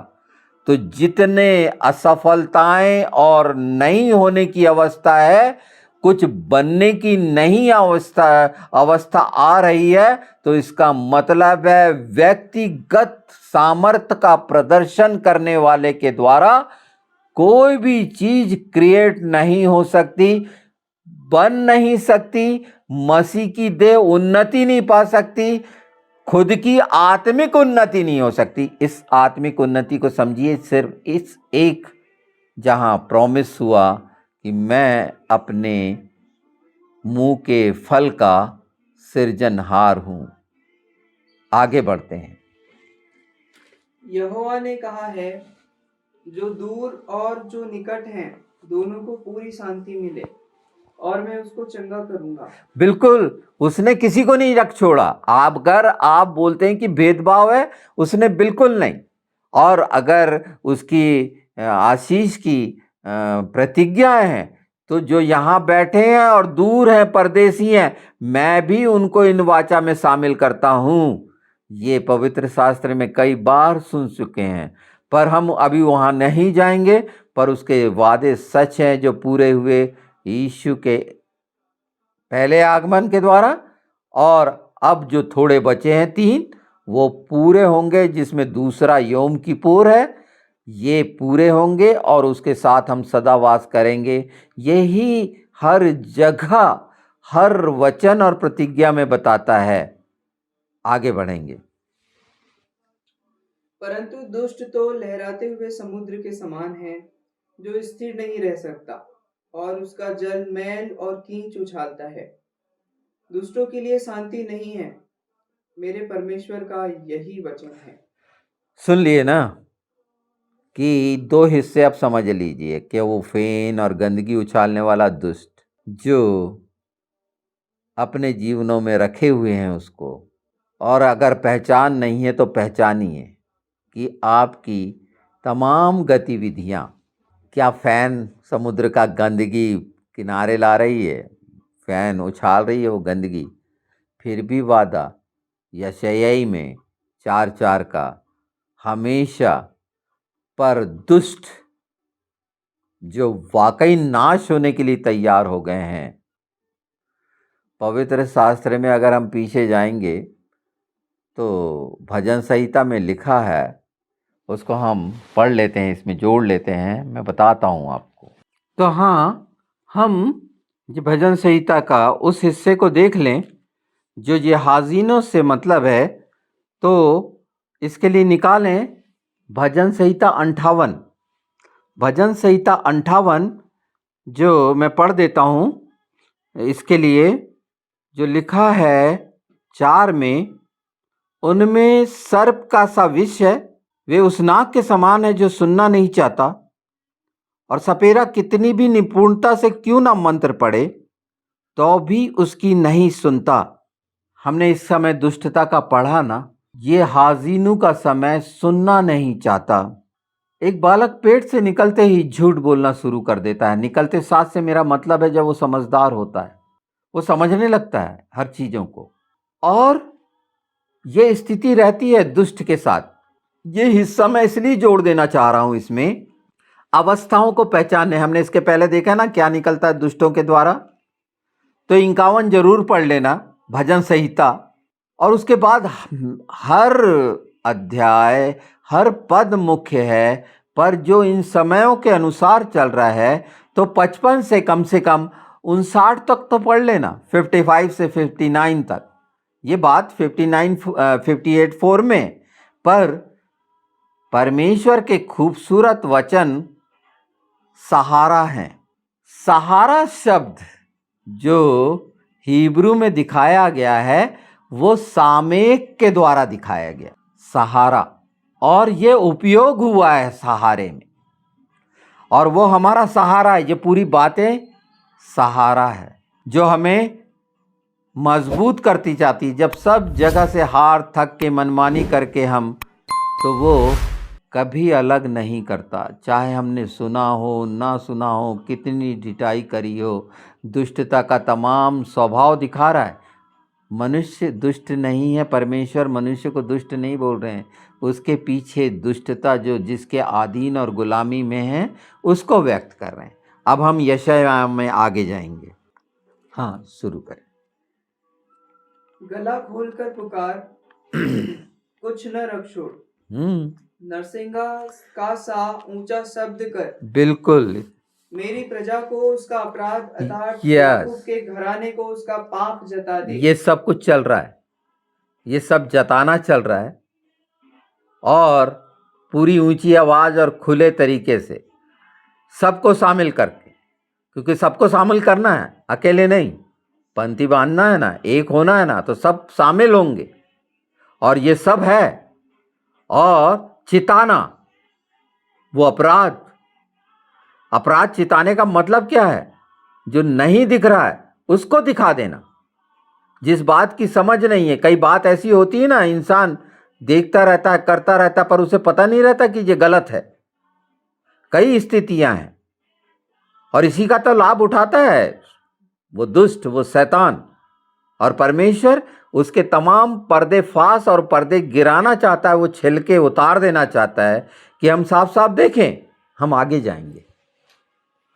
तो जितने असफलताएं और नहीं होने की अवस्था है, कुछ बनने की नहीं अवस्था आ रही है, तो इसका मतलब है व्यक्तिगत सामर्थ्य का प्रदर्शन करने वाले के द्वारा कोई भी चीज क्रिएट नहीं हो सकती, बन नहीं सकती। मसीह की देह उन्नति नहीं पा सकती, खुद की आत्मिक उन्नति नहीं हो सकती। इस आत्मिक उन्नति को समझिए सिर्फ इस एक, जहां प्रॉमिस हुआ कि मैं अपने मुंह के फल का सृजनहार हूं। आगे बढ़ते हैं। यहोवा ने कहा है, जो दूर और जो निकट हैं दोनों को पूरी शांति मिले और मैं उसको चंगा करूंगा। बिल्कुल, उसने किसी को नहीं रख छोड़ा। आप अगर आप बोलते हैं कि भेदभाव है, उसने बिल्कुल नहीं। और अगर उसकी आशीष की प्रतिज्ञाएं हैं, तो जो यहाँ बैठे हैं और दूर हैं, परदेसी हैं, मैं भी उनको इन वाचा में शामिल करता हूं। ये पवित्र शास्त्र में कई बार सुन चुके हैं, पर हम अभी वहां नहीं जाएंगे। पर उसके वादे सच हैं जो पूरे हुए यीशु के पहले आगमन के द्वारा, और अब जो थोड़े बचे हैं 3, वो पूरे होंगे, जिसमें दूसरा यौम किपुर है। ये पूरे होंगे और उसके साथ हम सदा वास करेंगे। यही हर जगह, हर वचन और प्रतिज्ञा में बताता है। आगे बढ़ेंगे। परंतु दुष्ट तो लहराते हुए समुद्र के समान है, जो स्थिर नहीं रह सकता, और उसका जल मैल और कीच उछालता है। दुष्टों के लिए शांति नहीं है, मेरे परमेश्वर का यही वचन है। सुन लिए ना कि दो हिस्से आप समझ लीजिए कि वो फेन और गंदगी उछालने वाला दुष्ट जो अपने जीवनों में रखे हुए हैं उसको, और अगर पहचान नहीं है तो पहचानिए कि आपकी तमाम गतिविधियां, क्या फैन समुद्र का गंदगी किनारे ला रही है, फैन उछाल रही है वो गंदगी, फिर भी वादा यशायाही में 4:4 का हमेशा पर दुष्ट जो वाकई नाश होने के लिए तैयार हो गए हैं। पवित्र शास्त्र में अगर हम पीछे जाएंगे तो भजन संहिता में लिखा है, उसको हम पढ़ लेते हैं, इसमें जोड़ लेते हैं, मैं बताता हूँ आपको। तो हाँ, हम ये भजन संहिता का उस हिस्से को देख लें जो ये हाजिनों से मतलब है, तो इसके लिए निकालें भजन संहिता 58। भजन संहिता 58 जो मैं पढ़ देता हूँ, इसके लिए जो लिखा है 4 में, उनमें सर्प का सा विष है, वे उस नाग के समान है जो सुनना नहीं चाहता, और सपेरा कितनी भी निपुणता से क्यों ना मंत्र पढ़े तो भी उसकी नहीं सुनता। हमने इस समय दुष्टता का पढ़ा ना, ये हाजिनू का समय सुनना नहीं चाहता। एक बालक पेट से निकलते ही झूठ बोलना शुरू कर देता है। निकलते साथ से मेरा मतलब है जब वो समझदार होता है, वो समझने लगता है हर चीजों को, और ये स्थिति रहती है दुष्ट के साथ। ये हिस्सा मैं इसलिए जोड़ देना चाह रहा हूं, इसमें अवस्थाओं को पहचानने, हमने इसके पहले देखा ना क्या निकलता है दुष्टों के द्वारा, तो 51 जरूर पढ़ लेना भजन संहिता, और उसके बाद हर अध्याय हर पद मुख्य है, पर जो इन समयों के अनुसार चल रहा है तो 55 से कम 59 तक तो पढ़ लेना, 55 से 59 तक। ये बात 59 58 4 में, पर परमेश्वर के खूबसूरत वचन सहारा हैं। सहारा शब्द जो हिब्रू में दिखाया गया है वो सामेक के द्वारा दिखाया गया, सहारा, और ये उपयोग हुआ है सहारे में, और वो हमारा सहारा है। ये पूरी बातें सहारा है जो हमें मजबूत करती जाती। जब सब जगह से हार थक के मनमानी करके हम, तो वो कभी अलग नहीं करता, चाहे हमने सुना हो ना सुना हो, कितनी ढिठाई करी हो। दुष्टता का तमाम स्वभाव दिखा रहा है। मनुष्य दुष्ट नहीं है, परमेश्वर मनुष्य को दुष्ट नहीं बोल रहे हैं, उसके पीछे दुष्टता जो जिसके अधीन और गुलामी में है उसको व्यक्त कर रहे हैं। अब हम यशायाह में आगे जाएंगे। हाँ, शुरू करें। गला खोलकर पुकार, कुछ न रख छोड़, नरसिंगा का सा ऊंचा शब्द कर। बिल्कुल, मेरी प्रजा को उसका अपराध अर्थात Yes. याकूब के घराने को उसका पाप जता दे। ये सब कुछ चल रहा है, ये सब जताना चल रहा है, और पूरी ऊंची आवाज और खुले तरीके से सबको शामिल करके, क्योंकि सबको शामिल करना है, अकेले नहीं। पंक्ति बांधना है ना, एक होना है ना, तो सब शामिल होंगे, और ये सब है। और चिताना वो अपराध, अपराध चिताने का मतलब क्या है? जो नहीं दिख रहा है उसको दिखा देना, जिस बात की समझ नहीं है। कई बात ऐसी होती है ना, इंसान देखता रहता है, करता रहता है, पर उसे पता नहीं रहता कि ये गलत है। कई स्थितियां हैं, और इसी का तो लाभ उठाता है वो दुष्ट, वो शैतान। और परमेश्वर उसके तमाम पर्दे फाश और पर्दे गिराना चाहता है, वो छिलके उतार देना चाहता है कि हम साफ साफ देखें। हम आगे जाएंगे।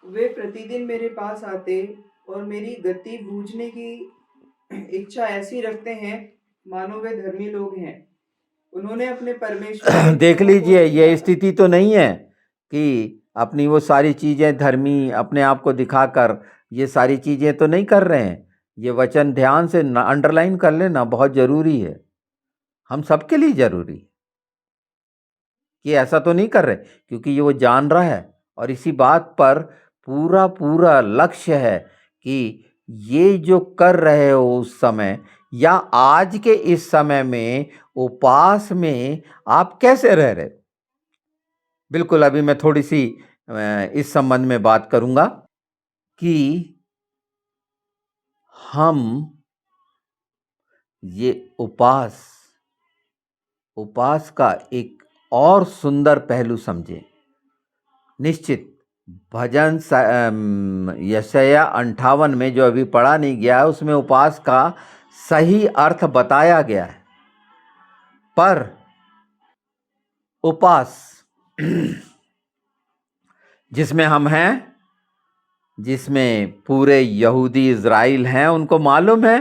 वे प्रतिदिन मेरे पास आते और मेरी गति बूझने की इच्छा ऐसी रखते हैं मानो वे धर्मी लोग हैं। उन्होंने अपने परमेश्वर देख लीजिए, ये स्थिति तो नहीं है कि अपनी वो सारी चीजें धर्मी अपने आप को दिखाकर ये सारी चीजें तो नहीं कर रहे हैं। ये वचन ध्यान से अंडरलाइन कर लेना, बहुत जरूरी है, हम सबके लिए जरूरी है कि ऐसा तो नहीं कर रहे, क्योंकि ये वो जान रहा है, और इसी बात पर पूरा पूरा लक्ष्य है कि ये जो कर रहे हो उस समय, या आज के इस समय में उपवास में आप कैसे रह रहे हो? बिल्कुल, अभी मैं थोड़ी सी इस संबंध में बात करूंगा कि हम ये उपवास का एक और सुंदर पहलू समझें। निश्चित भजन यशायाह 58 में जो अभी पढ़ा नहीं गया है उसमें उपवास का सही अर्थ बताया गया है, पर उपवास जिसमें हम हैं, जिसमें पूरे यहूदी इज़राइल हैं, उनको मालूम है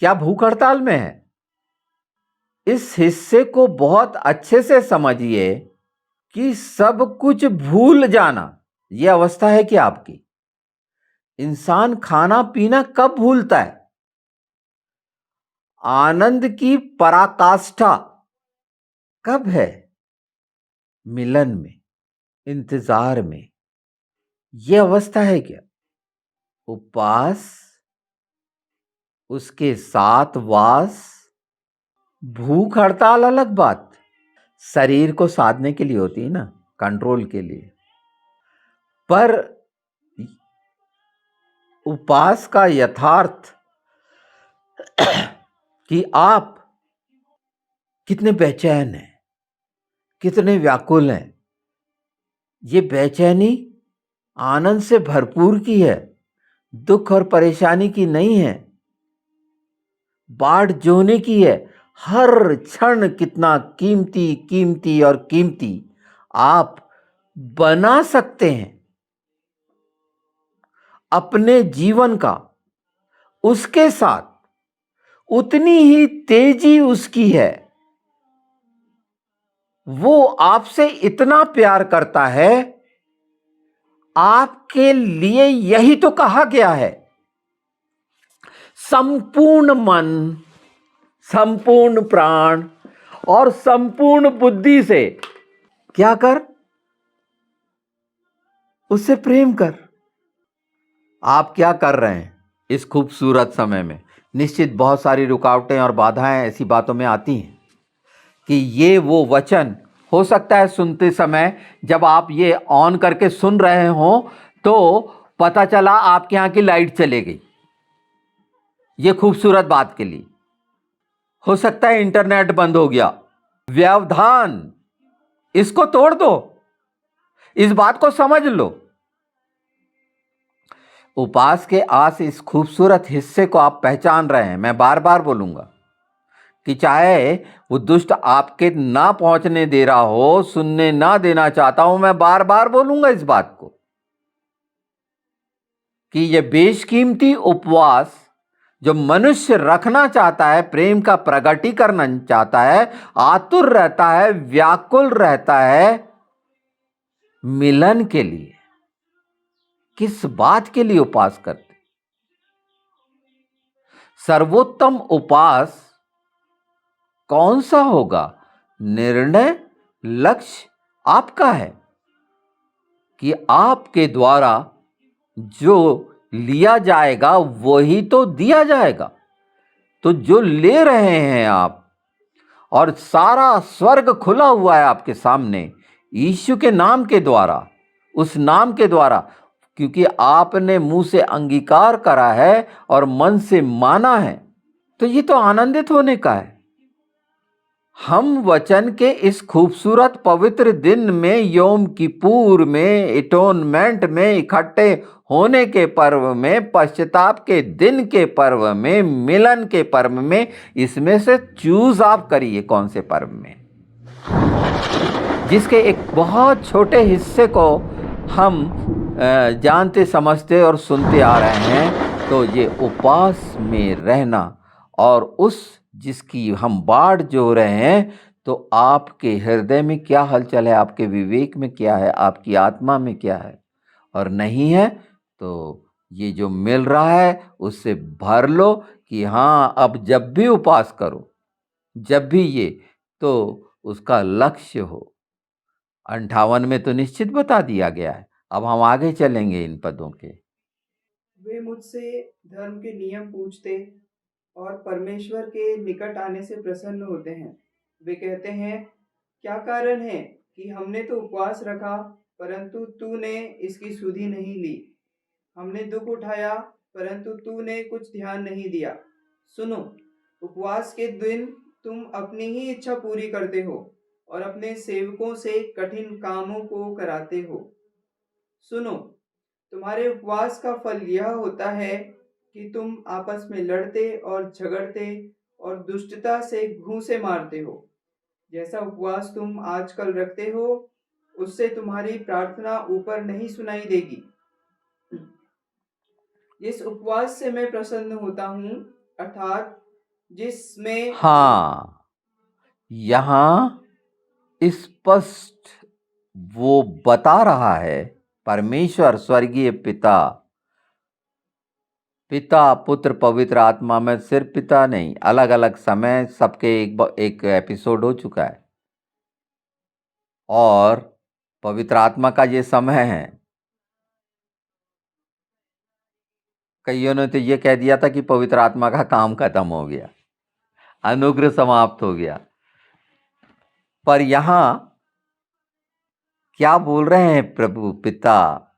क्या भूख हड़ताल में है। इस हिस्से को बहुत अच्छे से समझिए कि सब कुछ भूल जाना यह अवस्था है कि आपकी। इंसान खाना पीना कब भूलता है? आनंद की पराकाष्ठा कब है? मिलन में, इंतजार में। यह अवस्था है क्या? उपवास, उसके साथ वास, भूख हड़ताल अलग बात, शरीर को साधने के लिए होती है ना, कंट्रोल के लिए। पर उपवास का यथार्थ कि आप कितने बेचैन हैं, कितने व्याकुल हैं। ये बेचैनी आनंद से भरपूर की है, दुख और परेशानी की नहीं है, बाढ़ जोने की है। हर क्षण कितना कीमती कीमती और कीमती आप बना सकते हैं अपने जीवन का। उसके साथ उतनी ही तेजी उसकी है। वो आपसे इतना प्यार करता है, आपके लिए यही तो कहा गया है, संपूर्ण मन, संपूर्ण प्राण और संपूर्ण बुद्धि से क्या कर? उससे प्रेम कर। आप क्या कर रहे हैं इस खूबसूरत समय में? निश्चित बहुत सारी रुकावटें और बाधाएं ऐसी बातों में आती हैं कि ये वो वचन हो सकता है सुनते समय जब आप ये ऑन करके सुन रहे हो तो पता चला आपके यहाँ की लाइट चले गई। ये खूबसूरत बात के लिए हो सकता है इंटरनेट बंद हो गया। व्यवधान, इसको तोड़ दो, इस बात को समझ लो। उपवास के आस इस खूबसूरत हिस्से को आप पहचान रहे हैं। मैं बार बार बोलूंगा कि चाहे वो दुष्ट आपके ना पहुंचने दे रहा हो, सुनने ना देना चाहता हूं, मैं बार बार बोलूंगा इस बात को कि ये बेशकीमती उपवास जो मनुष्य रखना चाहता है, प्रेम का प्रगटीकरण चाहता है, आतुर रहता है, व्याकुल रहता है मिलन के लिए। किस बात के लिए उपवास करते? सर्वोत्तम उपवास कौन सा होगा? निर्णय, लक्ष्य आपका है कि आपके द्वारा जो लिया जाएगा वही तो दिया जाएगा। तो जो ले रहे हैं आप, और सारा स्वर्ग खुला हुआ है आपके सामने यीशु के नाम के द्वारा, उस नाम के द्वारा, क्योंकि आपने मुंह से अंगीकार करा है और मन से माना है, तो ये तो आनंदित होने का है। हम वचन के इस खूबसूरत पवित्र दिन में, योम किपुर में, एटोनमेंट में, इकट्ठे होने के पर्व में, पश्चाताप के दिन के पर्व में, मिलन के पर्व में, इसमें से चूज आप करिए कौन से पर्व में, जिसके एक बहुत छोटे हिस्से को हम जानते समझते और सुनते आ रहे हैं। तो ये उपवास में रहना और उस जिसकी हम बाढ़ जो रहे हैं, तो आपके हृदय में क्या हलचल है, आपके विवेक में क्या है, आपकी आत्मा में क्या है, और नहीं है तो ये जो मिल रहा है उससे भर लो कि हाँ, अब जब भी उपवास करो, जब भी ये, तो उसका लक्ष्य हो। 58 में तो निश्चित बता दिया गया है। अब हम आगे चलेंगे इन पदों के। वे मुझसे धर्म के नियम पूछते और परमेश्वर के निकट आने से प्रसन्न होते हैं। वे कहते हैं, क्या कारण है कि हमने तो उपवास रखा, परंतु तूने इसकी सुधि नहीं ली। हमने दुख उठाया, परंतु तूने कुछ ध्यान नहीं दिया। सुनो, उपवास के दिन तुम अपनी ही इच्छा पूरी करते हो और अपने सेवकों से कठिन कामों को कराते हो। सुनो, तुम्हारे उपवास का फल यह होता है कि तुम आपस में लड़ते और झगड़ते और दुष्टता से घूंसे मारते हो। जैसा उपवास तुम आजकल रखते हो, उससे तुम्हारी प्रार्थना ऊपर नहीं सुनाई देगी। जिस उपवास से मैं प्रसन्न होता हूँ, अर्थात जिसमें हाँ, यहाँ स्पष्ट वो बता रहा है, परमेश्वर स्वर्गीय पिता, पिता पुत्र पवित्र आत्मा में सिर्फ पिता नहीं, अलग अलग समय सबके एक एपिसोड हो चुका है। और पवित्र आत्मा का ये समय है, कईयों ने तो ये कह दिया था कि पवित्र आत्मा का काम खत्म हो गया, अनुग्रह समाप्त हो गया। पर यहाँ क्या बोल रहे हैं प्रभु पिता,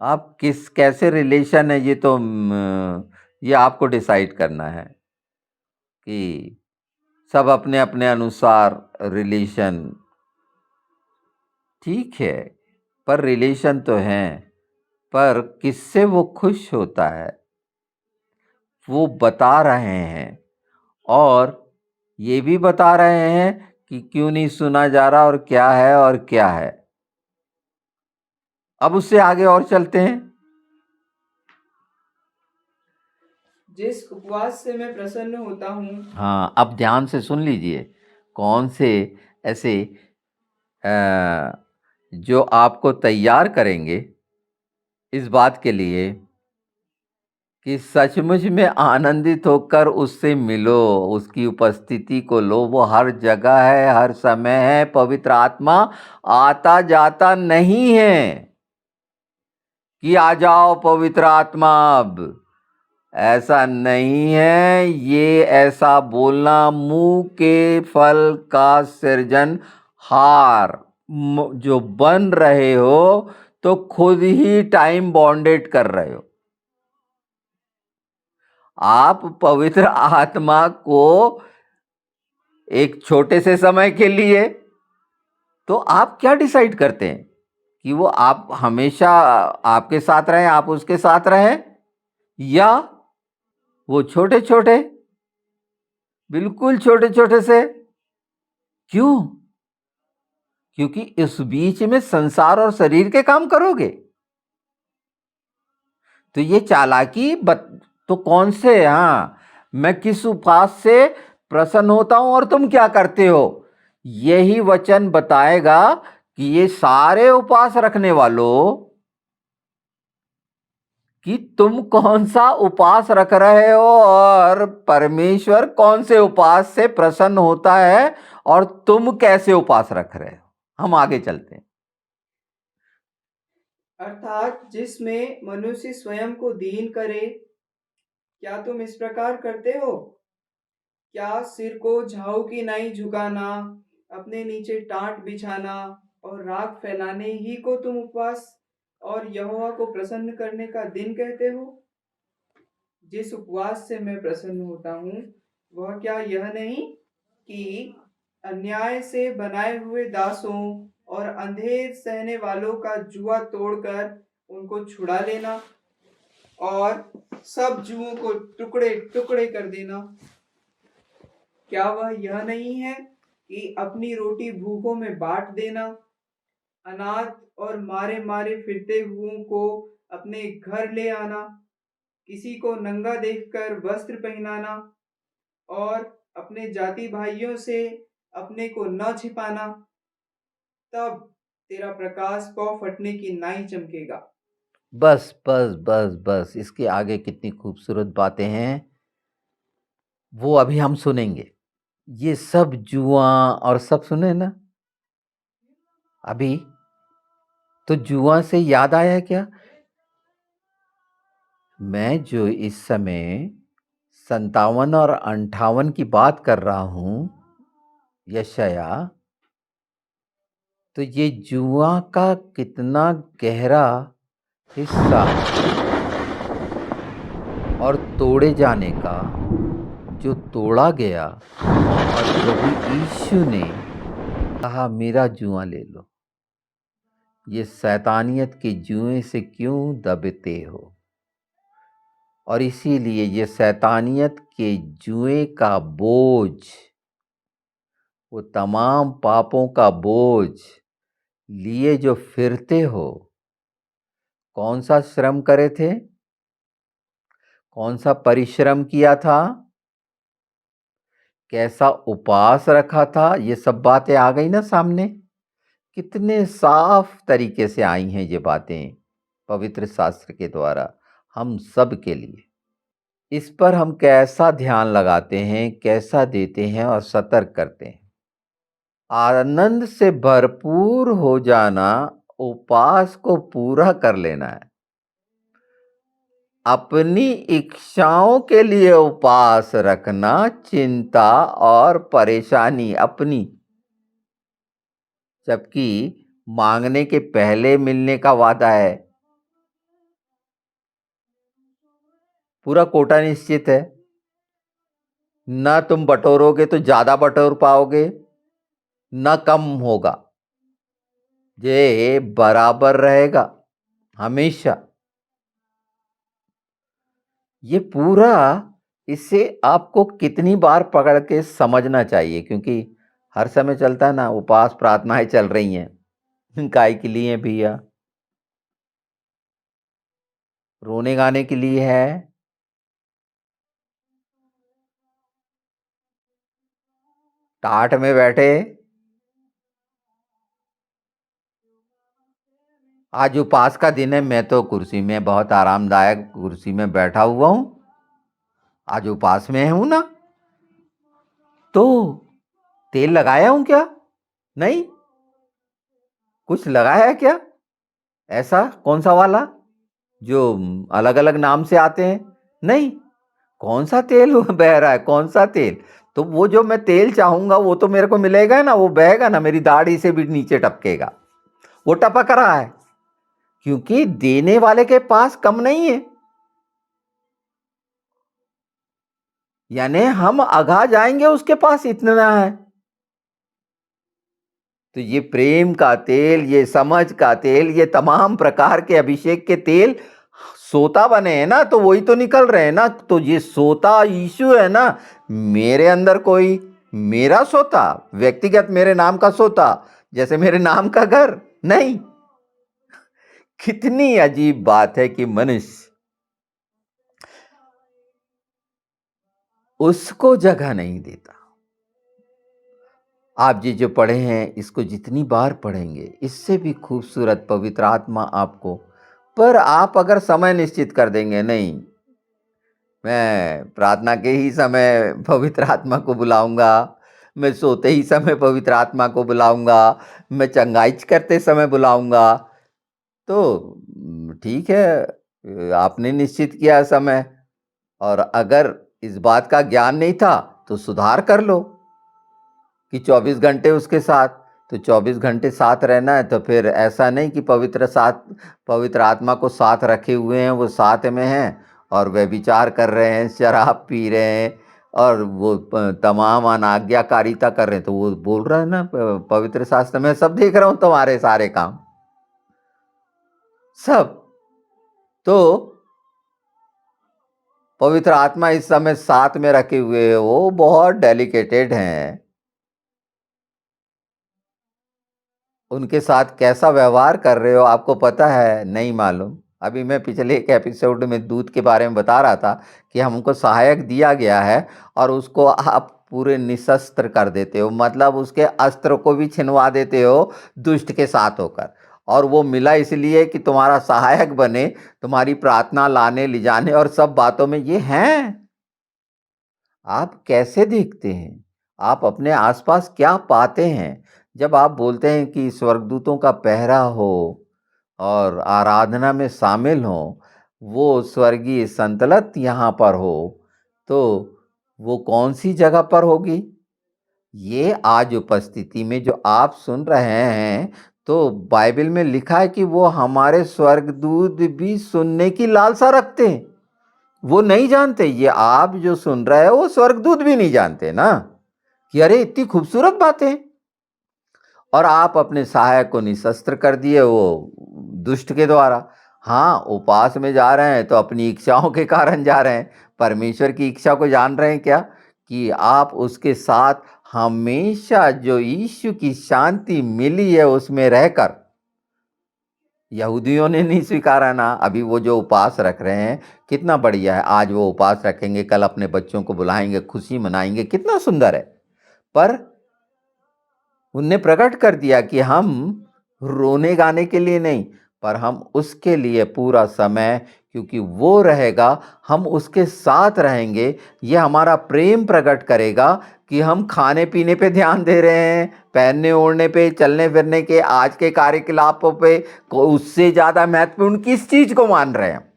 आप कैसे रिलेशन है, ये तो ये आपको डिसाइड करना है कि सब अपने अपने अनुसार रिलेशन ठीक है, पर रिलेशन तो हैं, पर किससे वो खुश होता है वो बता रहे हैं। और ये भी बता रहे हैं कि क्यों नहीं सुना जा रहा और क्या है और क्या है। अब उससे आगे और चलते हैं। जिस उपवास से मैं प्रसन्न होता हूँ। हाँ, अब ध्यान से सुन लीजिए, कौन से ऐसे जो आपको तैयार करेंगे इस बात के लिए कि सचमुच में आनंदित होकर उससे मिलो, उसकी उपस्थिति को लो। वो हर जगह है, हर समय है। पवित्र आत्मा आता जाता नहीं है कि आ जाओ पवित्र आत्मा अब, ऐसा नहीं है। ये ऐसा बोलना मुंह के फल का सृजन हार जो बन रहे हो तो खुद ही टाइम बॉन्डेड कर रहे हो। आप पवित्र आत्मा को एक छोटे से समय के लिए, तो आप क्या डिसाइड करते हैं कि वो आप हमेशा आपके साथ रहें, आप उसके साथ रहें, या वो छोटे छोटे, बिल्कुल छोटे छोटे से? क्यों? क्योंकि इस बीच में संसार और शरीर के काम करोगे तो ये चालाकी तो कौन से? हाँ, मैं किस उपवास से प्रसन्न होता हूं और तुम क्या करते हो, यही वचन बताएगा कि ये सारे उपवास रखने वालों कि तुम कौन सा उपवास रख रहे हो और परमेश्वर कौन से उपवास से प्रसन्न होता है और तुम कैसे उपवास रख रहे हो। हम आगे चलते हैं। अर्थात जिसमें मनुष्य स्वयं को दीन करे। क्या तुम इस प्रकार करते हो? क्या सिर को झाऊ की नाई झुकाना, अपने नीचे टाट बिछाना और राख फैलाने ही को तुम उपवास और यहोवा को प्रसन्न करने का दिन कहते हो? जिस उपवास से मैं प्रसन्न होता हूँ, वह क्या यह नहीं कि अन्याय से बनाए हुए दासों और अंधेर सहने वालों का जुआ तोड़कर उनको छुड़ा लेना और सब जुओं को टुकड़े टुकड़े कर देना? क्या वह यह नहीं है कि अपनी रोटी भूखों में बांट देना, अनाथ और मारे मारे फिरते हुओं को अपने घर ले आना, किसी को नंगा देखकर वस्त्र पहनाना और अपने जाति भाइयों से अपने को न छिपाना? तब तेरा प्रकाश पौ फटने की नाई चमकेगा। बस बस बस बस, इसके आगे कितनी खूबसूरत बातें हैं वो अभी हम सुनेंगे। ये सब जुआ और सब सुने ना अभी, तो जुआ से याद आया क्या, मैं जो इस समय 57 और 58 की बात कर रहा हूं यशया। तो ये जुआ का कितना गहरा हिस्सा और तोड़े जाने का जो तोड़ा गया और प्रभु यीशु ने कहा मेरा जुआ ले लो, ये शैतानियत के जुए से क्यों दबते हो। और इसीलिए ये शैतानियत के जुए का बोझ, वो तमाम पापों का बोझ लिए जो फिरते हो, कौन सा श्रम करे थे, कौन सा परिश्रम किया था, कैसा उपवास रखा था, ये सब बातें आ गई ना सामने। कितने साफ तरीके से आई हैं ये बातें पवित्र शास्त्र के द्वारा हम सब के लिए। इस पर हम कैसा ध्यान लगाते हैं, कैसा देते हैं और सतर्क करते हैं। आनंद से भरपूर हो जाना, उपवास को पूरा कर लेना है। अपनी इच्छाओं के लिए उपवास रखना चिंता और परेशानी अपनी, जबकि मांगने के पहले मिलने का वादा है। पूरा कोटा निश्चित है, ना तुम बटोरोगे तो ज्यादा बटोर पाओगे, ना कम होगा, ये बराबर रहेगा हमेशा। ये पूरा, इसे आपको कितनी बार पकड़ के समझना चाहिए, क्योंकि हर समय चलता है ना, उपवास प्रार्थनाएं चल रही हैं काय के लिए भैया, रोने गाने के लिए है, टाट में बैठे। आज उपवास का दिन है, मैं तो कुर्सी में बहुत आरामदायक कुर्सी में बैठा हुआ हूं, आज उपवास में हूं ना, तो तेल लगाया हूं क्या? नहीं। कुछ लगाया है क्या ऐसा कौन सा वाला जो अलग अलग नाम से आते हैं? नहीं। कौन सा तेल बह रहा है, कौन सा तेल? तो वो जो मैं तेल चाहूंगा वो तो मेरे को मिलेगा ना, वो बहेगा ना, मेरी दाढ़ी से भी नीचे टपकेगा, वो टपक रहा है क्योंकि देने वाले के पास कम नहीं है। यानी हम आगा जाएंगे, उसके पास इतना है। तो ये प्रेम का तेल, ये समझ का तेल, ये तमाम प्रकार के अभिषेक के तेल सोता बने हैं ना, तो वही तो निकल रहे हैं ना। तो ये सोता यीशु है ना, मेरे अंदर कोई मेरा सोता, व्यक्तिगत मेरे नाम का सोता, जैसे मेरे नाम का घर नहीं। कितनी अजीब बात है कि मनुष्य उसको जगह नहीं देता। आप ये जो पढ़े हैं, इसको जितनी बार पढ़ेंगे इससे भी खूबसूरत पवित्र आत्मा आपको, पर आप अगर समय निश्चित कर देंगे, नहीं मैं प्रार्थना के ही समय पवित्र आत्मा को बुलाऊंगा, मैं सोते ही समय पवित्र आत्मा को बुलाऊंगा, मैं चंगाइच करते समय बुलाऊंगा, तो ठीक है, आपने निश्चित किया समय। और अगर इस बात का ज्ञान नहीं था तो सुधार कर लो कि 24 घंटे उसके साथ, तो 24 घंटे साथ रहना है, तो फिर ऐसा नहीं कि पवित्र आत्मा को साथ रखे हुए हैं, वो साथ में हैं और वे विचार कर रहे हैं, शराब पी रहे हैं और वो तमाम अनाज्ञाकारिता कर रहे हैं। तो वो बोल रहा है ना पवित्र शास्त्र में, सब देख रहा हूं तुम्हारे सारे काम सब। तो पवित्र आत्मा इस समय साथ में रखे हुए हैं, वो बहुत डेलिकेटेड हैं, उनके साथ कैसा व्यवहार कर रहे हो आपको पता है नहीं मालूम। अभी मैं पिछले एक एपिसोड में दूध के बारे में बता रहा था कि हमको सहायक दिया गया है और उसको आप पूरे निशस्त्र कर देते हो, मतलब उसके अस्त्र को भी छिनवा देते हो दुष्ट के साथ होकर। और वो मिला इसलिए कि तुम्हारा सहायक बने, तुम्हारी प्रार्थना लाने ले जाने और सब बातों में ये हैं। आप कैसे देखते हैं, आप अपने आसपास क्या पाते हैं जब आप बोलते हैं कि स्वर्गदूतों का पहरा हो और आराधना में शामिल हो, वो स्वर्गीय संतलत यहाँ पर हो, तो वो कौन सी जगह पर होगी? ये आज उपस्थिति में जो आप सुन रहे हैं, तो बाइबल में लिखा है कि वो हमारे स्वर्गदूत भी सुनने की लालसा रखते हैं। वो नहीं जानते, ये आप जो सुन रहे हो वो स्वर्गदूत भी नहीं जानते ना कि अरे इतनी खूबसूरत बातें। और आप अपने सहायक को निशस्त्र कर दिए वो दुष्ट के द्वारा। हाँ, उपवास में जा रहे हैं तो अपनी इच्छाओं के कारण जा रहे हैं। परमेश्वर की इच्छा को जान रहे हैं क्या? कि आप उसके साथ हमेशा जो यीशु की शांति मिली है उसमें रहकर। यहूदियों ने नहीं स्वीकारा ना, अभी वो जो उपवास रख रहे हैं कितना बढ़िया है। आज वो उपवास रखेंगे, कल अपने बच्चों को बुलाएंगे, खुशी मनाएंगे, कितना सुंदर है। पर उनने प्रकट कर दिया कि हम रोने गाने के लिए नहीं, पर हम उसके लिए पूरा समय, क्योंकि वो रहेगा, हम उसके साथ रहेंगे। ये हमारा प्रेम प्रकट करेगा कि हम खाने पीने पे ध्यान दे रहे हैं, पहनने ओढ़ने पे, चलने फिरने के, आज के कार्यकलापों पे, उससे ज़्यादा महत्वपूर्ण किस चीज़ को मान रहे हैं।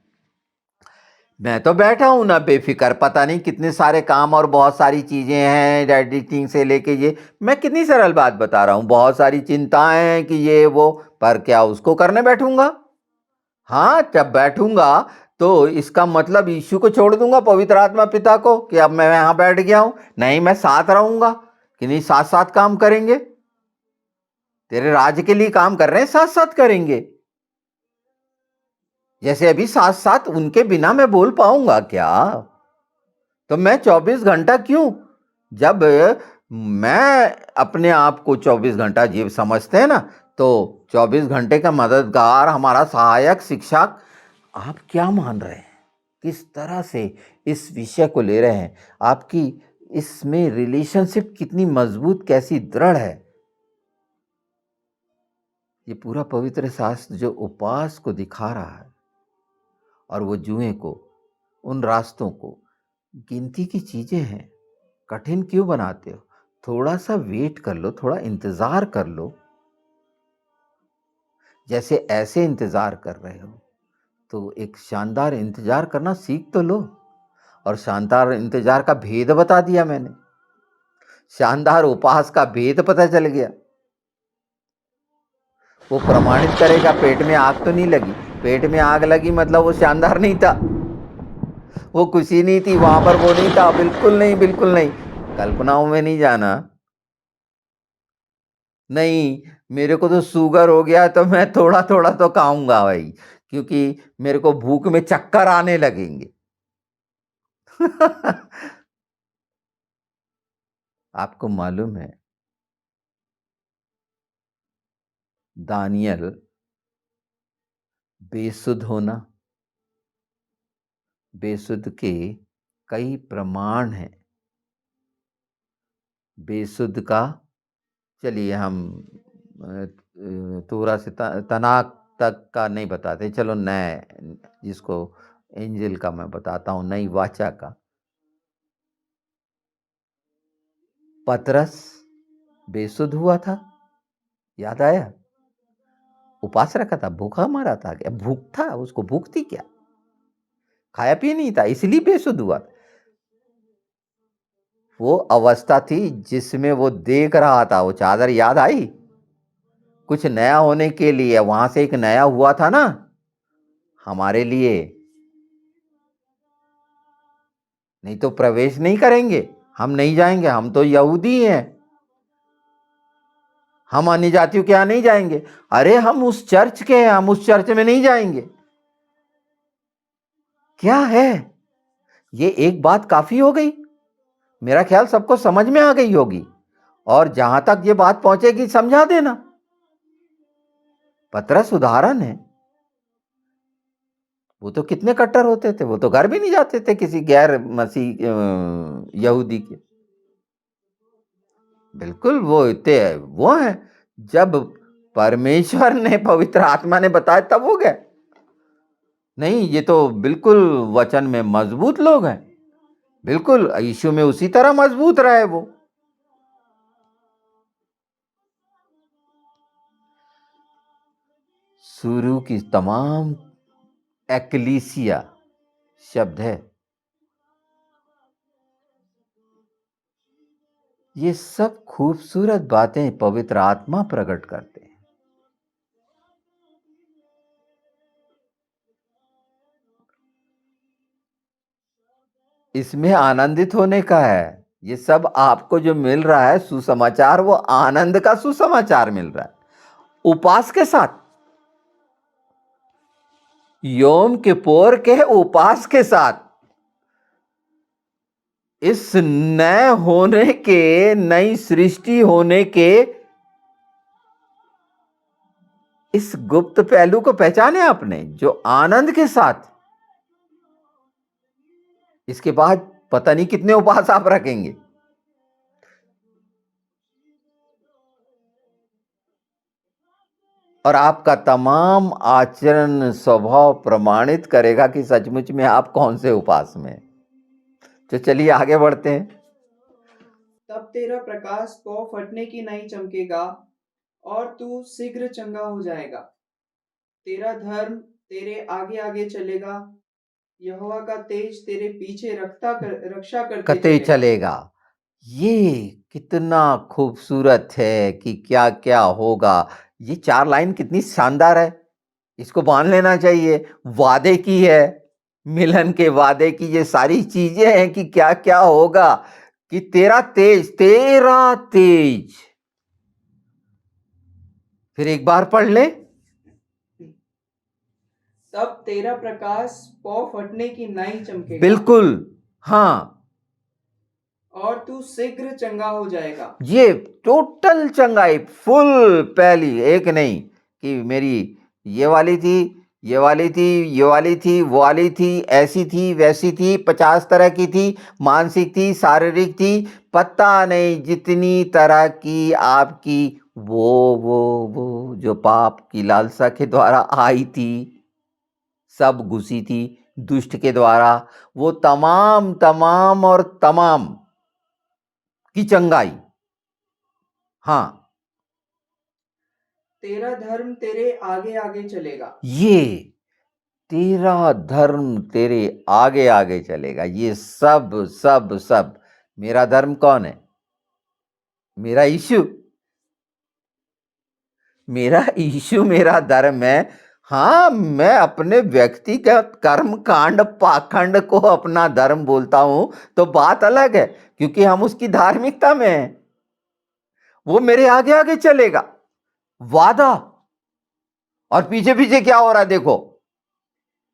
मैं तो बैठा हूं ना बेफिक्र, पता नहीं कितने सारे काम और बहुत सारी चीजें हैं, एडिटिंग से लेके ये, मैं कितनी सरल बात बता रहा हूं, बहुत सारी चिंताएं हैं कि ये वो, पर क्या उसको करने बैठूंगा? हाँ, जब बैठूंगा तो इसका मतलब यीशु को छोड़ दूंगा, पवित्र आत्मा पिता को, कि अब मैं यहां बैठ गया हूं? नहीं, मैं साथ रहूंगा कि नहीं, साथ साथ काम करेंगे। तेरे राज्य के लिए काम कर रहे हैं, साथ साथ करेंगे। जैसे अभी साथ साथ उनके बिना मैं बोल पाऊंगा क्या? तो मैं 24 घंटा क्यों? जब मैं अपने आप को 24 घंटा जीव समझते हैं ना, तो 24 घंटे का मददगार, हमारा सहायक, शिक्षक, आप क्या मान रहे हैं? किस तरह से इस विषय को ले रहे हैं? आपकी इसमें रिलेशनशिप कितनी मजबूत, कैसी दृढ़ है? ये पूरा पवित्र शास्त्र जो उपवास को दिखा रहा है, और वो जुए को, उन रास्तों को, गिनती की चीजें हैं। कठिन क्यों बनाते हो? थोड़ा सा वेट कर लो, थोड़ा इंतजार कर लो। जैसे ऐसे इंतजार कर रहे हो, तो एक शानदार इंतजार करना सीख तो लो। और शानदार इंतजार का भेद बता दिया मैंने, शानदार उपहास का भेद पता चल गया। वो प्रमाणित करेगा, पेट में आग तो नहीं लगी। पेट में आग लगी मतलब वो शानदार नहीं था, वो खुशी नहीं थी वहां पर, वो नहीं था, बिल्कुल नहीं, बिल्कुल नहीं। कल्पनाओं में नहीं जाना। नहीं, मेरे को तो शुगर हो गया तो मैं थोड़ा थोड़ा तो खाऊंगा भाई, क्योंकि मेरे को भूख में चक्कर आने लगेंगे। आपको मालूम है, दानियल, बेसुध होना, बेसुध के कई प्रमाण हैं। बेसुध का, चलिए हम तोरा से तनाक तक का नहीं बताते, चलो नए, जिसको एंजल का मैं बताता हूँ, नई वाचा का। पतरस बेसुध हुआ था, याद आया? उपवास रखा था, भूखा मरा था क्या? भूख था उसको, भूख थी क्या? खाया पिया नहीं था, इसलिए बेसुध हुआ। वो अवस्था थी जिसमें वो देख रहा था, वो चादर याद आई? कुछ नया होने के लिए वहां से एक नया हुआ था ना हमारे लिए। नहीं तो प्रवेश नहीं करेंगे, हम नहीं जाएंगे, हम तो यहूदी हैं, हम अन्य जातियों के यहां नहीं जाएंगे। अरे हम उस चर्च के हैं, हम उस चर्च में नहीं जाएंगे। क्या है ये? एक बात काफी हो गई, मेरा ख्याल सबको समझ में आ गई होगी। और जहां तक ये बात पहुंचेगी समझा देना। पतरस उदाहरण है, वो तो कितने कट्टर होते थे, वो तो घर भी नहीं जाते थे किसी गैर मसीह यहूदी के। बिल्कुल वो इतने वो हैं, जब परमेश्वर ने, पवित्र आत्मा ने बताया तब हो गए। नहीं, ये तो बिल्कुल वचन में मजबूत लोग हैं, बिल्कुल यीशु में उसी तरह मजबूत रहे वो। शुरू की तमाम एक्लीसिया शब्द है, ये सब खूबसूरत बातें पवित्र आत्मा प्रकट करते हैं। इसमें आनंदित होने का है। ये सब आपको जो मिल रहा है सुसमाचार, वो आनंद का सुसमाचार मिल रहा है। उपवास के साथ, योम किप्पोर के उपवास के साथ, इस नए होने के, नई सृष्टि होने के इस गुप्त पहलू को पहचाने आपने, जो आनंद के साथ। इसके बाद पता नहीं कितने उपवास आप रखेंगे। और आपका तमाम आचरण स्वभाव प्रमाणित करेगा कि सचमुच में आप कौन से उपवास में हैं। तो चलिए आगे बढ़ते हैं। तब तेरा प्रकाश पौ फटने की नहीं चमकेगा और तू शीघ्र चंगा हो जाएगा। तेरा धर्म तेरे आगे आगे चलेगा, यहोवा का तेज तेरे पीछे रक्षा करते कते चलेगा। चलेगा। ये कितना खूबसूरत है कि क्या क्या होगा। ये 4 लाइन कितनी शानदार है, इसको बांध लेना चाहिए। वादे की है, मिलन के वादे की ये सारी चीजें हैं कि क्या क्या होगा। कि तेरा तेज, तेरा तेज। फिर एक बार पढ़ ले। तब तेरा प्रकाश पौ फटने की नहीं चमकेगा, बिल्कुल, हाँ। और तू शीघ्र चंगा हो जाएगा। ये टोटल चंगाई, फुल, पहली एक नहीं कि मेरी ये वाली थी, ये वाली थी, ये वाली थी, वो वाली थी, ऐसी थी, वैसी थी, 50 तरह की थी, मानसिक थी, शारीरिक थी, पता नहीं जितनी तरह की आपकी वो जो पाप की लालसा के द्वारा आई थी, सब घुसी थी दुष्ट के द्वारा, वो तमाम तमाम और तमाम की चंगाई। हाँ, तेरा धर्म तेरे आगे आगे चलेगा। ये तेरा धर्म तेरे आगे आगे चलेगा। ये सब सब सब। मेरा धर्म कौन है? मेरा यीशु। मेरा यीशु मेरा धर्म है। हाँ, मैं अपने व्यक्तिगत कर्म कांड पाखंड को अपना धर्म बोलता हूं तो बात अलग है, क्योंकि हम उसकी धार्मिकता में हैं। वो मेरे आगे आगे चलेगा, वादा। और पीछे पीछे क्या हो रहा है देखो।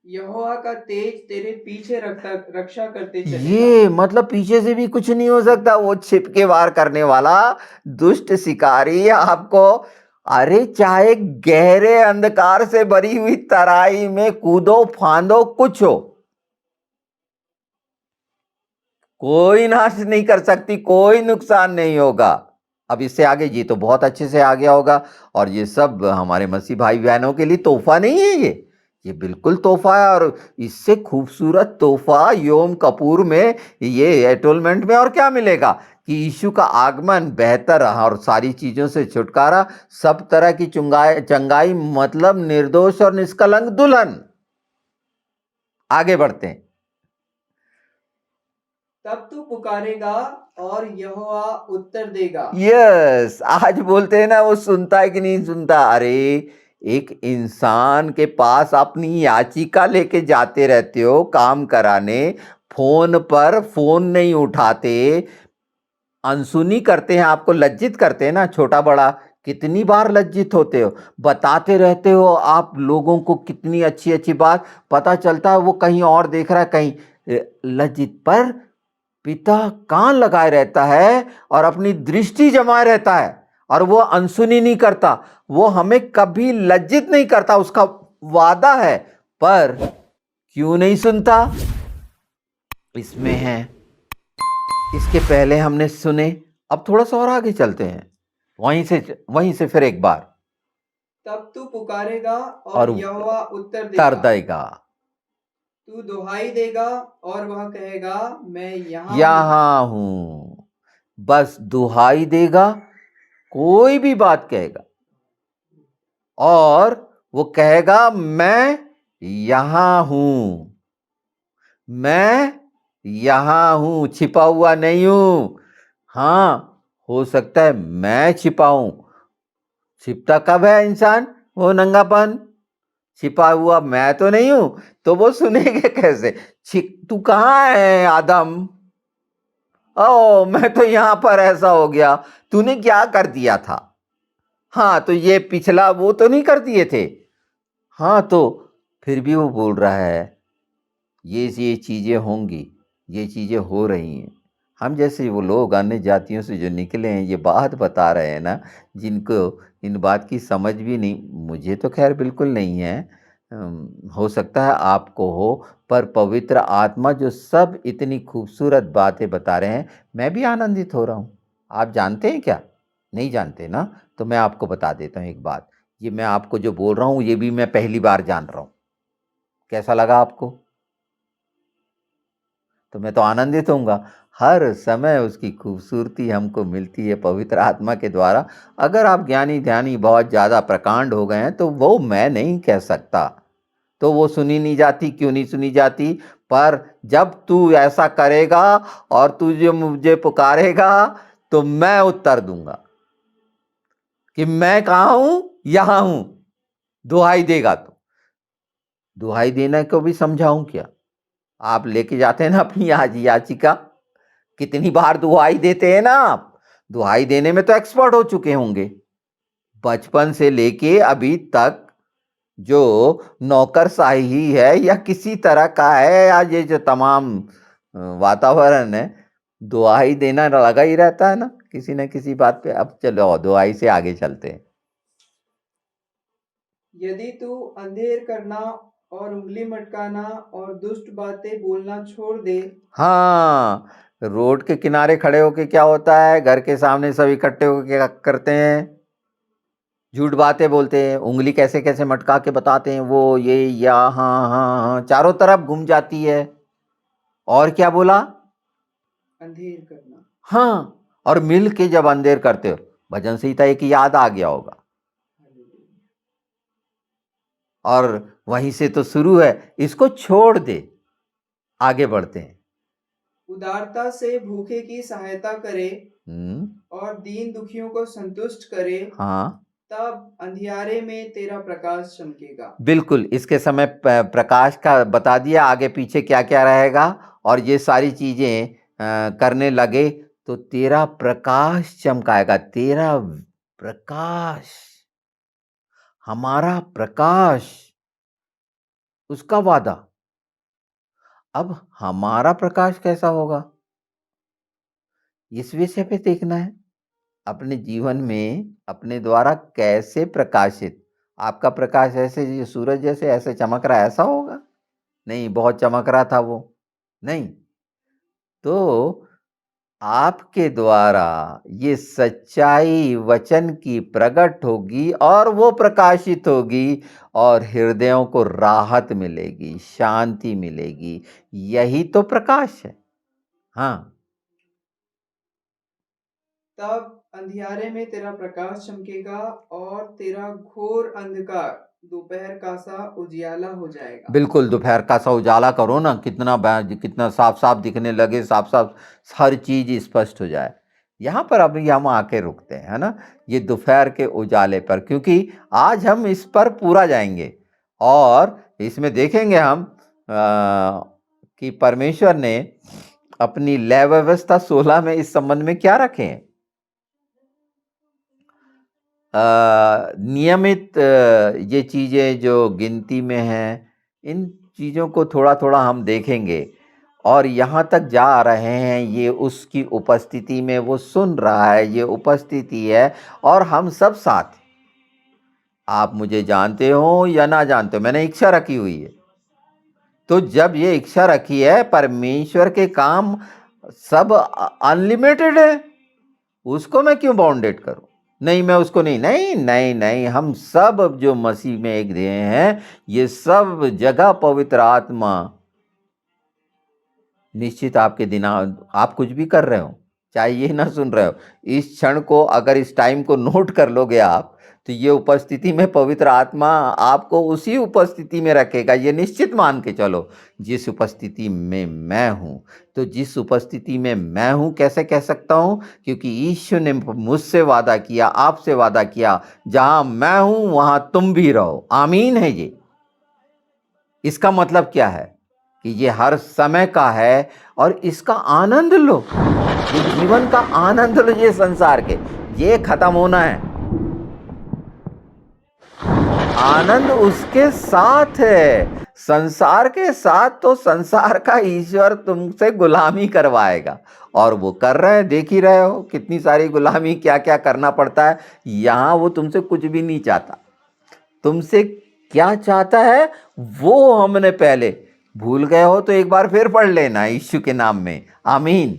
यहोवा का तेज तेरे पीछे रक्षा करते चलेगा। ये मतलब पीछे से भी कुछ नहीं हो सकता। वो छिप के वार करने वाला दुष्ट शिकारी आपको, अरे चाहे गहरे अंधकार से भरी हुई तराई में कूदो फांदो कुछ हो, कोई नाश नहीं कर सकती, कोई नुकसान नहीं होगा। अब इससे आगे ये तो बहुत अच्छे से आ गया होगा। और ये सब हमारे मसीह भाई बहनों के लिए तोहफा नहीं है। ये बिल्कुल तोहफा है। और इससे खूबसूरत तोहफा योम कपूर में, ये एटोलमेंट में और क्या मिलेगा कि यीशु का आगमन, बेहतर और सारी चीजों से छुटकारा, सब तरह की चंगाई, मतलब निर्दोष और निष्कलंक दुल्हन। आगे बढ़ते हैं। तब तू पुकारेगा और यहोवा उत्तर देगा। यस, आज बोलते हैं ना वो सुनता है कि नहीं सुनता। अरे एक इंसान के पास अपनी याचिका लेके जाते रहते हो काम कराने, फोन पर फोन नहीं उठाते, अनसुनी करते हैं, आपको लज्जित करते हैं ना, छोटा बड़ा। कितनी बार लज्जित होते हो, बताते रहते हो आप लोगों को कितनी अच्छी अच्छी बात, पता चलता है वो कहीं और देख रहा है, कहीं लज्जित। पर पिता कान लगाए रहता है और अपनी दृष्टि जमाए रहता है, और वो अनसुनी नहीं करता, वो हमें कभी लज्जित नहीं करता, उसका वादा है। पर क्यों नहीं सुनता, इसमें है। इसके पहले हमने सुने, अब थोड़ा सा और आगे चलते हैं, वहीं से फिर एक बार। तब तू पुकारेगा और और यहोवा उत्तर कर देगा। देगा। तू दुहाई देगा और वह कहेगा, मैं यहाँ हूँ। यहां हूं। बस दुहाई देगा, कोई भी बात कहेगा, और वो कहेगा मैं यहां हूं, मैं यहां हूं, छिपा हुआ नहीं हूं। हाँ, हो सकता है मैं छिपाऊं। छिपता कब है इंसान? वो नंगापन, छिपा हुआ मैं तो नहीं हूं, तो वो सुनेंगे कैसे? तू कहाँ है आदम? ओ मैं तो यहां पर, ऐसा हो गया, तूने क्या कर दिया था? हाँ तो ये पिछला वो तो नहीं कर दिए थे। हाँ तो फिर भी वो बोल रहा है ये चीजें होंगी, ये चीजें हो रही हैं। हम जैसे वो लोग अन्य जातियों से जो निकले हैं, ये बात बता रहे हैं ना, जिनको इन बात की समझ भी नहीं, मुझे तो खैर बिल्कुल नहीं है, हो सकता है आपको हो, पर पवित्र आत्मा जो सब इतनी खूबसूरत बातें बता रहे हैं, मैं भी आनंदित हो रहा हूँ। आप जानते हैं क्या? नहीं जानते ना? तो मैं आपको बता देता हूँ एक बात। ये मैं आपको जो बोल रहा हूँ, ये भी मैं पहली बार जान रहा हूँ। कैसा लगा आपको? तो मैं तो आनंदित होऊंगा। हर समय उसकी खूबसूरती हमको मिलती है पवित्र आत्मा के द्वारा। अगर आप ज्ञानी ध्यानी बहुत ज़्यादा प्रकांड हो गए हैं, तो वो मैं नहीं कह सकता, तो वो सुनी नहीं जाती। क्यों नहीं सुनी जाती? पर जब तू ऐसा करेगा और तू जो मुझे पुकारेगा, तो मैं उत्तर दूंगा कि मैं कहाँ हूं, यहां हूं। दुहाई देगा तो दुहाई देने को भी समझाऊं क्या? आप लेके जाते हैं ना अपनी आज याचिका, कितनी बार दुहाई देते हैं ना आप? दुहाई देने में तो एक्सपर्ट हो चुके होंगे। बचपन से लेके अभी तक जो नौकरशाही है या किसी तरह का है, या ये जो तमाम वातावरण है, दुहाई देना लगा ही रहता है ना किसी न किसी बात पे। अब चलो दुहाई से आगे चलते हैं। यदि तू अंधेर करना और उंगली मटकाना और दुष्ट बातें बोलना छोड़ दे। हाँ, रोड के किनारे खड़े होके क्या होता है, घर के सामने सब इकट्ठे होके क्या करते हैं? झूठ बातें बोलते हैं, उंगली कैसे कैसे मटका के बताते हैं वो, ये या हाँ हाँ हाँ, चारों तरफ घूम जाती है। और क्या बोला? अंधेर करना। हाँ, और मिल के जब अंधेर करते हो, भजन संहिता एक याद आ गया होगा। हालेलुया। और वहीं से तो शुरू है, इसको छोड़ दे, आगे बढ़ते हैं। उदारता से भूखे की सहायता करे और दीन दुखियों को संतुष्ट करे, हाँ तब अंधियारे में तेरा प्रकाश चमकेगा। बिल्कुल, इसके समय प्रकाश का बता दिया, आगे पीछे क्या क्या रहेगा। और ये सारी चीजें करने लगे तो तेरा प्रकाश चमकाएगा। तेरा प्रकाश, हमारा प्रकाश, उसका वादा। अब हमारा प्रकाश कैसा होगा, इस विषय पे देखना है। अपने जीवन में अपने द्वारा कैसे प्रकाशित, आपका प्रकाश ऐसे जो सूरज जैसे ऐसे चमक रहा है, ऐसा होगा? नहीं, बहुत चमक रहा था वो, नहीं। तो आपके द्वारा ये सच्चाई वचन की प्रकट होगी और वो प्रकाशित होगी, और हृदयों को राहत मिलेगी, शांति मिलेगी। यही तो प्रकाश है। हाँ तब अंधियारे में तेरा प्रकाश चमकेगा और तेरा घोर अंधकार दोपहर का सा उजियाला हो जाएगा। बिल्कुल, दोपहर का सा उजाला करो ना, कितना साफ साफ दिखने लगे, साफ साफ हर चीज स्पष्ट हो जाए। यहाँ पर अभी हम आके रुकते हैं, है ना, ये दोपहर के उजाले पर, क्योंकि आज हम इस पर पूरा जाएंगे और इसमें देखेंगे हम कि परमेश्वर ने अपनी लय व्यवस्था 16 में इस संबंध में क्या रखे हैं। नियमित ये चीज़ें जो गिनती में हैं, इन चीज़ों को थोड़ा थोड़ा हम देखेंगे, और यहाँ तक जा रहे हैं, ये उसकी उपस्थिति में वो सुन रहा है, ये उपस्थिति है, और हम सब साथ। आप मुझे जानते हो या ना जानते हो, मैंने इच्छा रखी हुई है। तो जब ये इच्छा रखी है, परमेश्वर के काम सब अनलिमिटेड है, उसको मैं क्यों बाउंडेड करूं? नहीं, मैं उसको नहीं, नहीं नहीं नहीं, हम सब जो मसीह में एक देह हैं, ये सब जगह पवित्र आत्मा निश्चित आपके दिन, आप कुछ भी कर रहे हो, चाहे ये ना सुन रहे हो, इस क्षण को अगर इस टाइम को नोट कर लोगे आप, तो ये उपस्थिति में पवित्र आत्मा आपको उसी उपस्थिति में रखेगा। ये निश्चित मान के चलो, जिस उपस्थिति में मैं हूँ। तो जिस उपस्थिति में मैं हूँ कैसे कह सकता हूँ? क्योंकि ईश्वर ने मुझसे वादा किया, आपसे वादा किया, जहाँ मैं हूँ वहाँ तुम भी रहो। आमीन है ये। इसका मतलब क्या है? कि ये हर समय का है और इसका आनंद लो। ये जीवन का आनंद लो। ये संसार के, ये खत्म होना है। आनंद उसके साथ है, संसार के साथ तो संसार का ईश्वर तुमसे गुलामी करवाएगा, और वो कर रहे हैं, देख ही रहे हो कितनी सारी गुलामी, क्या क्या करना पड़ता है। यहाँ वो तुमसे कुछ भी नहीं चाहता। तुमसे क्या चाहता है वो हमने पहले भूल गए हो तो एक बार फिर पढ़ लेना यीशु के नाम में। आमीन।